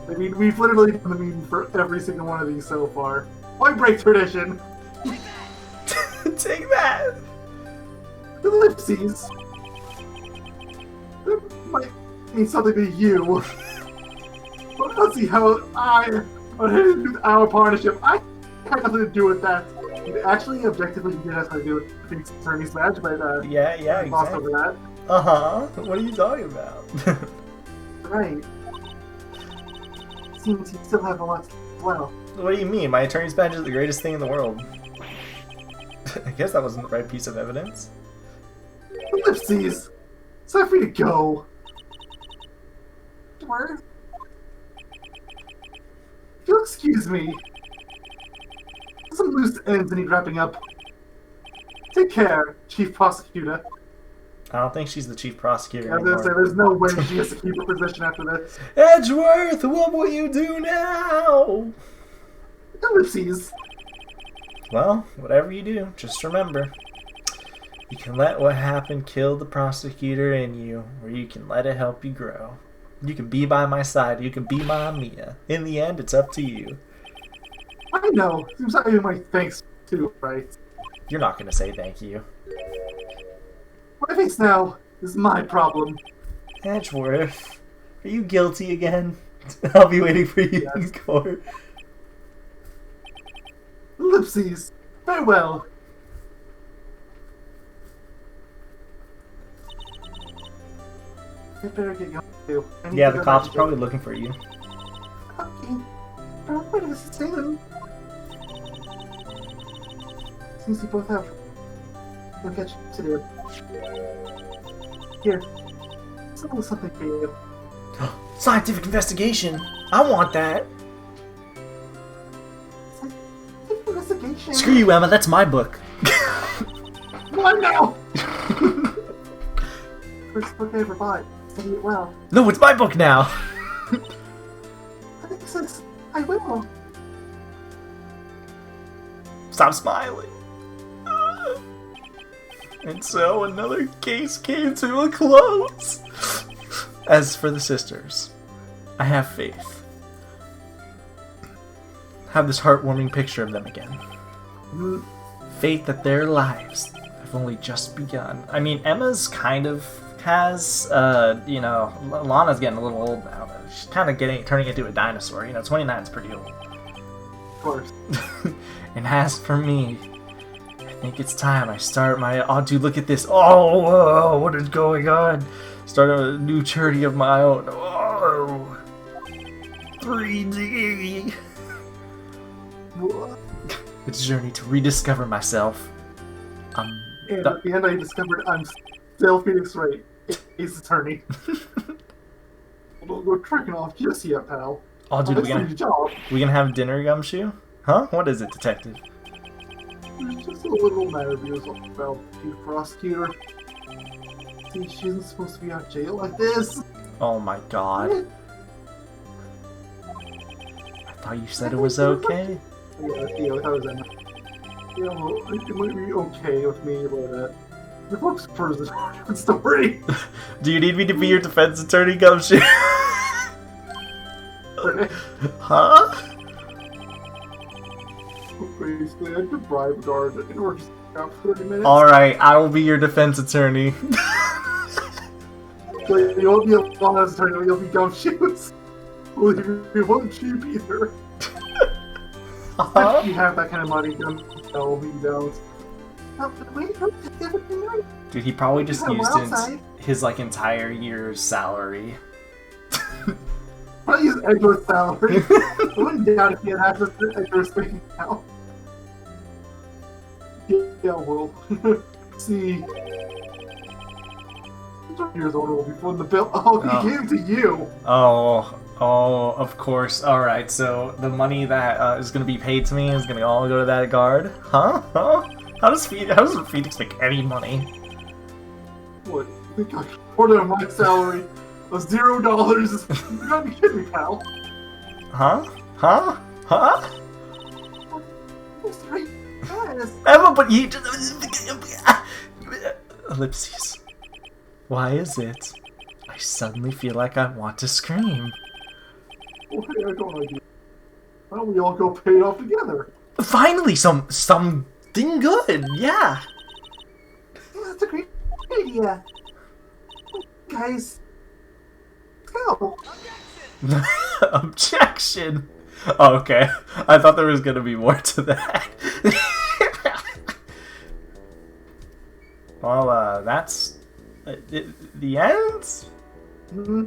S2: I mean, we've literally done the meme for every single one of these so far. Why break tradition?
S1: Take that!
S2: Ellipses. That might mean something to you. But let's see how our partnership. I had nothing to do with that. Actually, objectively, you did have something to do with the attorney's badge, but
S1: yeah,
S2: lost
S1: exactly.
S2: over that.
S1: Uh-huh. What are you talking about?
S2: Right. Seems you still have a lot as well.
S1: What do you mean? My attorney's badge is the greatest thing in the world. I guess that wasn't the right piece of evidence.
S2: Ellipses! It's time for you to go. Where? If you'll excuse me. Some loose ends need wrapping up. Take care, Chief Prosecutor.
S1: I don't think she's the chief prosecutor
S2: I was gonna say,
S1: anymore.
S2: there's no way she has to keep her position after this.
S1: Edgeworth, what will you do now?
S2: Ellipses.
S1: Well, whatever you do, just remember. You can let what happened kill the prosecutor in you, or you can let it help you grow. You can be by my side, you can be my Mia. In the end, it's up to you.
S2: I know. Seems like you my thanks too, right?
S1: You're not going to say thank you.
S2: My face now is my problem.
S1: Edgeworth, are you guilty again? I'll be waiting for you in court.
S2: Ellipses. Farewell. I better get going too. I need
S1: Yeah,
S2: to
S1: the
S2: go
S1: cops
S2: back
S1: are probably looking for you.
S2: Okay. Wait a second. Seems you both have no catch to do. Here. It's a little something for you.
S1: Scientific investigation! I want that!
S2: Scientific investigation.
S1: Screw you, Emma, that's my book.
S2: What now? First book I ever bought. Study it well.
S1: No, it's my book now!
S2: I think it says I will.
S1: Stop smiling. And so another case came to a close. As for the sisters, I have faith. Have this heartwarming picture of them again. Faith that their lives have only just begun. I mean, Emma's kind of has, Lana's getting a little old now. She's kind of turning into a dinosaur. 29's pretty old.
S2: Of course.
S1: And as for me, I think it's time I start my... Oh, dude, look at this. Oh, what is going on? Start a new charity of my own. Oh, 3D.
S2: What?
S1: The journey to rediscover myself.
S2: And at the end, I discovered I'm still Phoenix Wright, Ace Attorney. Don't go tricking off just yet, pal.
S1: Oh, dude, we gonna have dinner, Gumshoe? Huh? What is it, detective?
S2: There's just a little matter because about Chief Prosecutor. See, she isn't supposed to be out of jail like this.
S1: Oh my god. I thought you said it was okay.
S2: Yeah, I thought it was Emma. Yeah, well, it might be okay with me, but the folks first is a different story.
S1: Do you need me to be your defense attorney, Gumshoe? Huh?
S2: Basically, I could bribe a guard in order to stay out for 30 minutes.
S1: Alright, I will be your defense attorney.
S2: So you won't be a Lana's attorney, you'll be Gumshoes. Well, you won't cheap either. You have that kind of money, don't tell me you don't.
S1: Dude, he probably just
S2: Yeah,
S1: used
S2: well,
S1: his like entire year's salary.
S2: I use Edgar's salary. I wouldn't doubt if he had access to Edgar's bank account. Yeah, well, see. 20 years old before the bill. Oh, he gave it to you.
S1: Oh, of course. All right, so the money that is going to be paid to me is going to all go to that guard, huh? How does Phoenix make any money?
S2: What? You think I can afford it on my salary of $0? You gotta be kidding me, pal.
S1: Huh?
S2: That's right. Yes.
S1: Emma, but you ellipses. Why is it? I suddenly feel like I want to scream.
S2: Well, hey, I got an idea. Why don't we all go pay it off together?
S1: Finally, something good. Yeah.
S2: Yeah, that's a great idea. Guys, let's go.
S1: Objection. Oh, okay. I thought there was gonna be more to that. Well, that's the end.
S2: Mm-hmm.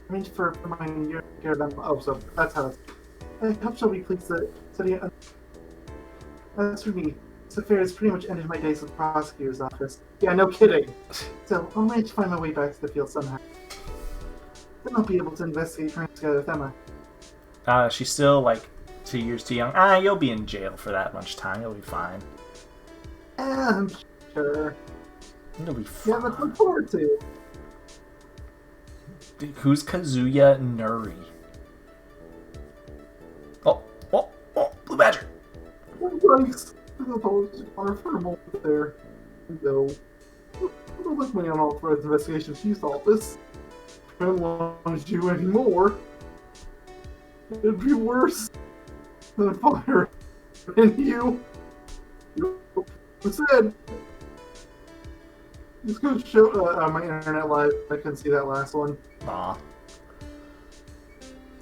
S2: I mean, for my year, them. Oh, so that's how it's. I hope so. We please study. As for me, this affair has pretty much ended my days with the prosecutor's office. Yeah, no kidding. So I'll manage to find my way back to the field somehow. Then I'll be able to investigate crimes together with Emma.
S1: She's still like 2 years too young. You'll be in jail for that much time. You'll be fine.
S2: I'm sure.
S1: You'll be fine.
S2: Yeah, let's look forward to.
S1: Who's Kazuya Nuri? Oh, Blue Badger.
S2: Thanks. I'll honor for a moment there. No. Don't look me on all Fred's investigation. She's all this. I don't want you anymore. It'd be worse than fire. And you said. Just gonna show my internet live. I couldn't see that last one.
S1: Aw.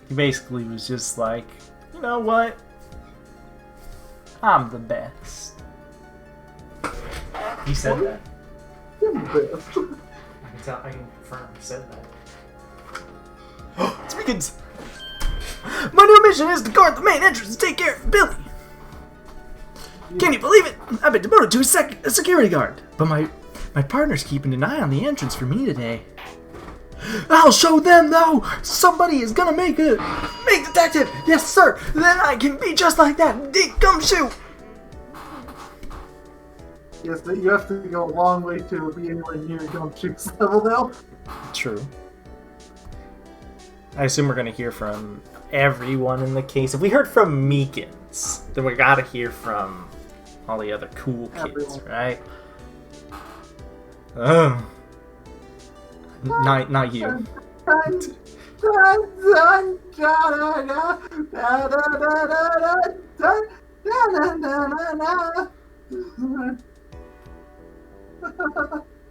S1: He basically was just like, you know what? I'm the best. He said that.
S2: You're the best.
S1: I can confirm he said that. It begins. My new mission is to guard the main entrance and take care of Billy. Can you believe it? I've been demoted to a security guard, but my partner's keeping an eye on the entrance for me today. I'll show them, though! Somebody is gonna make detective! Yes, sir! Then I can be just like that big gumshoe!
S2: Yes, but you have to go a long way to be anywhere near Gumshoe's level now.
S1: True. I assume we're gonna hear from everyone in the case. If we heard from Meekins, then we gotta hear from all the other cool kids,
S2: Everyone.
S1: right? Not you.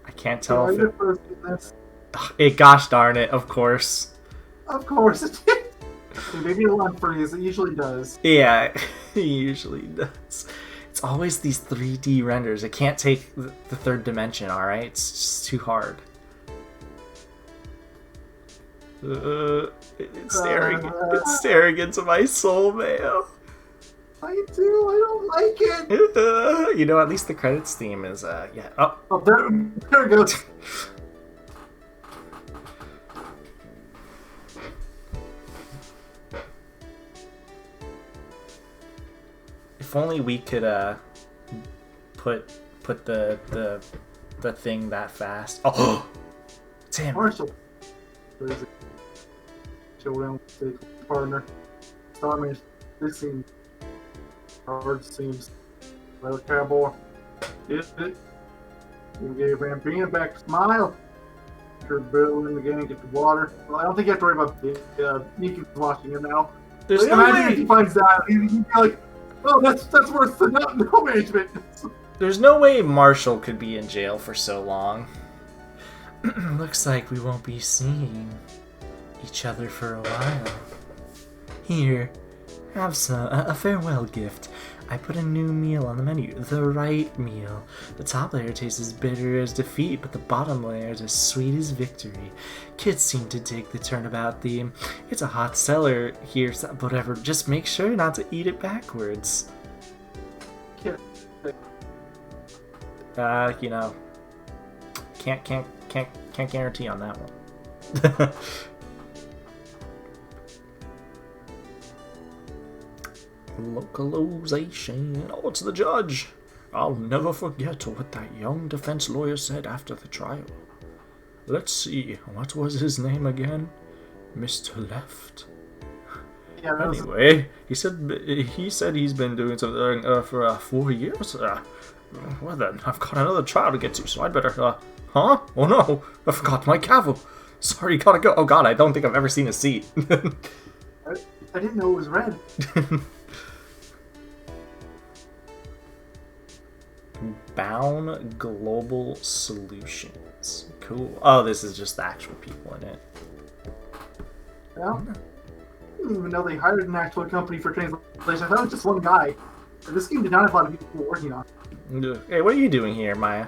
S1: I can't tell if it... Gosh darn it, of course.
S2: Of course it did. Maybe it'll unfreeze. It usually does.
S1: Yeah, it usually does. It's always these 3D renders. It can't take the third dimension, alright? It's just too hard. It's staring into my soul mail.
S2: I do. I don't like it.
S1: You know, at least the credits theme is, yeah.
S2: Oh, there it goes.
S1: If only we could, put the thing that fast. Oh! It's him.
S2: Marshall. Where is it? Showdown with the partner. Starman. This seems hard. Seems like a cowboy. Is it? You gave Rampina back a smile. Sure, Bill in the game get the water. Well, I don't think you have to worry about the Meekins watching it now.
S1: There's
S2: Like,
S1: no
S2: imagine
S1: way.
S2: if he finds out. He'd be like, oh, that's worse than no management.
S1: There's no way Marshall could be in jail for so long. Looks like we won't be seeing each other for a while. Here, Have a farewell gift. I put a new meal on the menu, the Wright meal. The top layer tastes as bitter as defeat, but the bottom layer is as sweet as victory. Kids seem to dig the turnabout theme. It's a hot seller here, so whatever. Just make sure not to eat it backwards.
S2: Yeah.
S1: You know, can't guarantee on that one. Localization. Oh, it's the judge. I'll never forget what that young defense lawyer said after the trial. Let's see, what was his name again? Mr. Left.
S2: Yeah,
S1: Anyway, he said he's been doing something for 4 years. Well then, I've got another trial to get to, so I'd better. Huh? Oh no, I forgot my gavel. Sorry, gotta go. Oh god, I don't think I've ever seen a seat.
S2: I didn't know it was red.
S1: Bound Global Solutions. Cool. Oh, this is just the actual people in it.
S2: Yeah. I didn't even know they hired an actual company for translation. I thought it was just one guy. This game did not have a lot of people working on it.
S1: Hey, what are you doing here, Maya?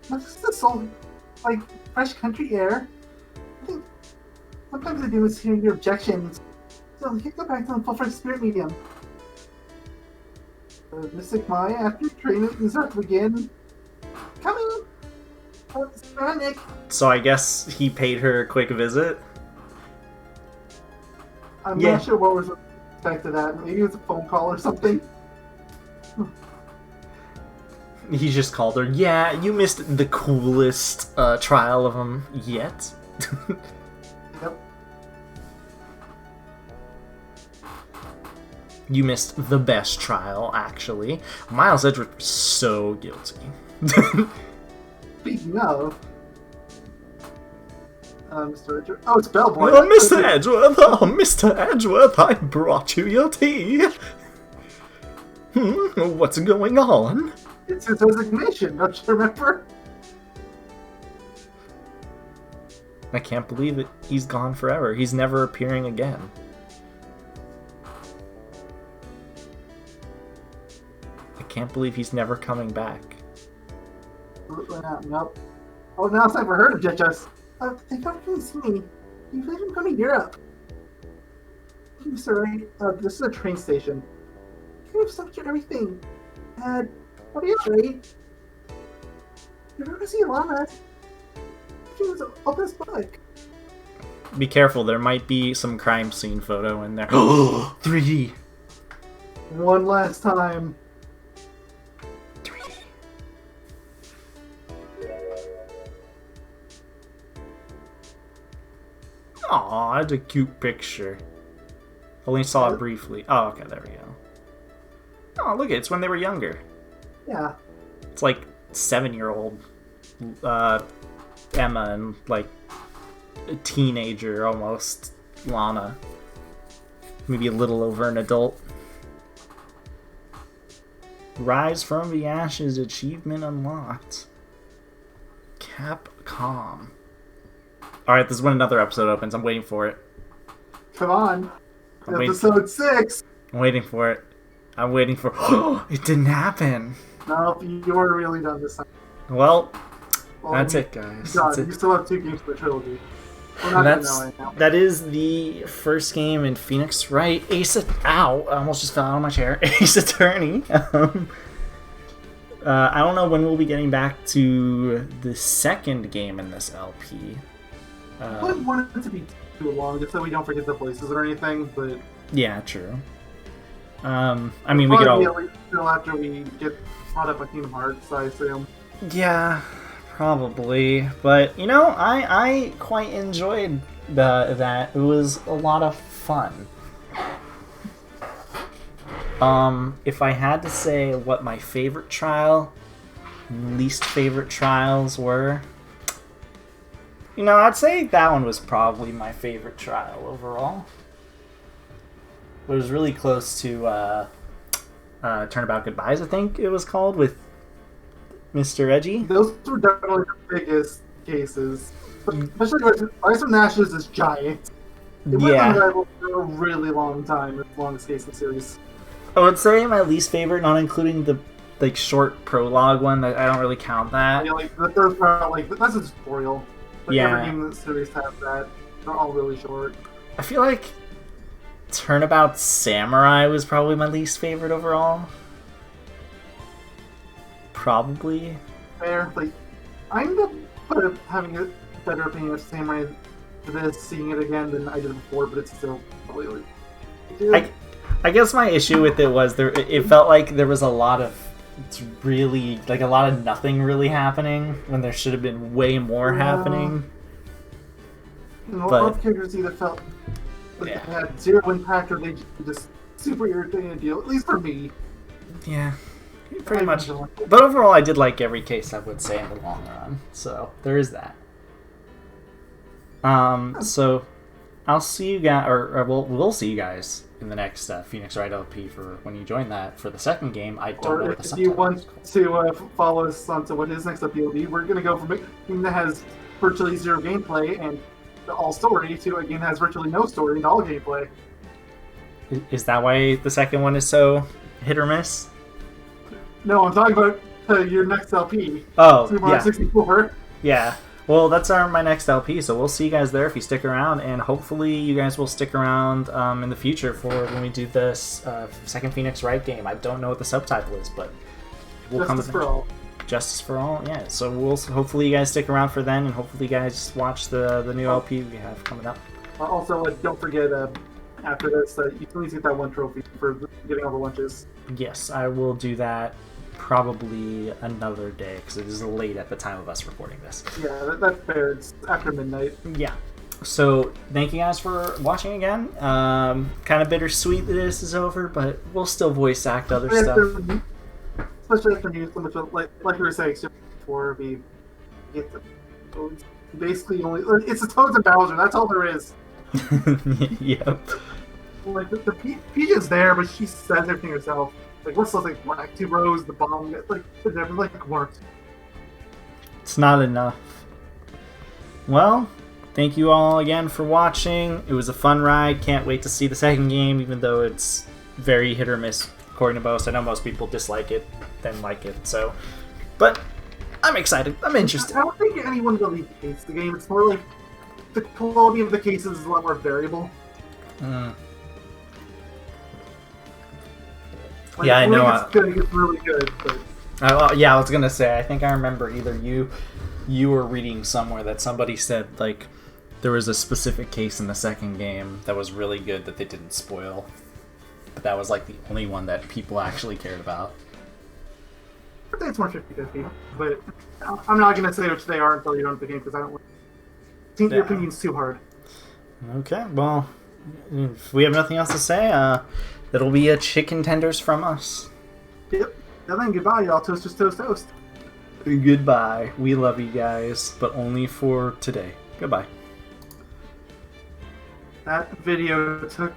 S2: This is so, like, fresh country air. I think sometimes I do is hearing your objections. So you go back to the full-fledged spirit medium. Mystic Maya, after training is about to begin. Coming! Nick.
S1: So I guess he paid her a quick visit?
S2: I'm not sure what was expected of that. Maybe it was a phone call or something.
S1: He just called her. Yeah, you missed the coolest trial of them yet.
S2: Yep.
S1: You missed the best trial, actually. Miles Edgeworth was so guilty.
S2: Speaking of, Mr. Edgeworth. Oh, it's Bellboy.
S1: Oh, Mr. Edgeworth! Oh, Mr. Edgeworth, I brought you your tea. What's going on?
S2: It's his resignation, don't you remember?
S1: I can't believe it. He's gone forever. He's never appearing again. I can't believe he's never coming back.
S2: Nope. Oh, now it's time for her to judge us. They don't really see me. You let him come to Europe. Mr. Wright, this is a train station. You have such everything. Dad, what are you doing? You're going to see Lana. She was open as book.
S1: Be careful, there might be some crime scene photo in there. 3D!
S2: One last time.
S1: 3D. Aw, that's a cute picture. Only saw it briefly. Oh, okay, there we go. Oh, look, it's when they were younger.
S2: Yeah.
S1: It's like 7-year-old Emma and like a teenager almost Lana. Maybe a little over an adult. Rise from the Ashes achievement unlocked. Capcom. Alright, this is when another episode opens. I'm waiting for it.
S2: Come on.
S1: I'm waiting
S2: Episode 6.
S1: I'm waiting for it. I'm waiting for... it didn't happen.
S2: Nope, you were really done this time.
S1: Well, that's it, guys.
S2: God,
S1: That's it.
S2: you still have 2 games for the trilogy. We're not gonna know right now.
S1: That is the first game in Phoenix Wright. Ow! I almost just fell out of my chair. Ace Attorney. I don't know when we'll be getting back to the second game in this LP.
S2: I wouldn't want it to be too long, just so we don't forget the voices or anything, but...
S1: Yeah, true. I mean, we could all...
S2: Until after we get caught up on Kingdom Hearts, I assume.
S1: Yeah, probably. But, you know, I quite enjoyed that. It was a lot of fun. If I had to say what my favorite trial, least favorite trials were, you know, I'd say that one was probably my favorite trial overall. It was really close to Turnabout Goodbyes, I think it was called, with Mr. Edgy.
S2: Those were definitely the biggest cases. Especially Rise from the Ashes is giant. It went
S1: Yeah.
S2: unrivaled for a really long time. It's the longest case in the series.
S1: I would say my least favorite, not including the like short prologue one. That I don't really count that.
S2: Yeah, like the first part, like that's a tutorial. Like
S1: Yeah.
S2: every game in the series has that. They're all really short.
S1: I feel like Turnabout Samurai was probably my least favorite overall. Probably.
S2: Fair, like I ended up having a better opinion of Samurai for this, seeing it again than I did before, but it's still probably like.
S1: I guess my issue with it was it felt like there was a lot of a lot of nothing really happening when there should have been way more happening.
S2: You know,
S1: But-
S2: all the characters either felt like
S1: Yeah.
S2: they had zero impact or they just super irritating to deal. At least for me.
S1: Yeah, pretty
S2: I
S1: much.
S2: enjoyed it.
S1: But overall, I did like every case, I would say, in the long run. So there is that. So I'll see you guys, or we'll see you guys in the next Phoenix Wright LP for when you join that for the second game. I don't know
S2: Or
S1: what the
S2: if you
S1: subtitle
S2: want
S1: is called.
S2: to follow us onto what his next update will be, we're going to go from a game that has virtually zero gameplay and all story to a game that has virtually no story and all gameplay.
S1: Is that why the second one is so hit or miss?
S2: No, I'm talking about your next LP,
S1: Oh,
S2: Super Mario
S1: yeah.
S2: 64.
S1: Yeah. Well, that's my next LP, so we'll see you guys there if you stick around, and hopefully you guys will stick around in the future for when we do this second Phoenix Wright game. I don't know what the subtitle is, but we'll come
S2: Justice for all.
S1: Justice for All, yeah. So we'll hopefully you guys stick around for then, and hopefully you guys watch the new LP we have coming up.
S2: Also, don't forget, after this, you please get that one trophy for getting all the lunches.
S1: Yes, I will do that probably another day because it is late at the time of us recording this.
S2: Yeah, that's fair. It's after midnight.
S1: Yeah. So thank you guys for watching again. Kind of bittersweet that this is over, but we'll still voice act other stuff.
S2: Especially after news, so much of, like we were saying before, we get the Toads. Basically, only it's the Toads and Bowser. That's all there is.
S1: Yep.
S2: Like the Peach is there, but she says everything herself. Like what's those like Black Two Rose, the bomb, like it never like worked.
S1: It's not enough. Well, thank you all again for watching. It was a fun ride. Can't wait to see the second game, even though it's very hit or miss according to most. I know most people dislike it, then like it. So, but I'm excited. I'm interested.
S2: I don't think anyone really hates the game. It's more like the quality of the cases is a lot more variable.
S1: Mm.
S2: Like,
S1: Yeah, I know,
S2: When it's good, it gets really good. But
S1: Yeah, I was gonna say. I think I remember either you were reading somewhere that somebody said like there was a specific case in the second game that was really good that they didn't spoil, but that was like the only one that people actually cared about.
S2: I think it's more 50-50. But I'm not gonna say which they are until you don't the game because I don't think your
S1: Yeah.
S2: opinion's too hard.
S1: Okay, well, if we have nothing else to say, that'll be a chicken tenders from us.
S2: Yep. Now then, goodbye, y'all. Toasters, toast, toast.
S1: Goodbye. We love you guys, but only for today. Goodbye.
S2: That video took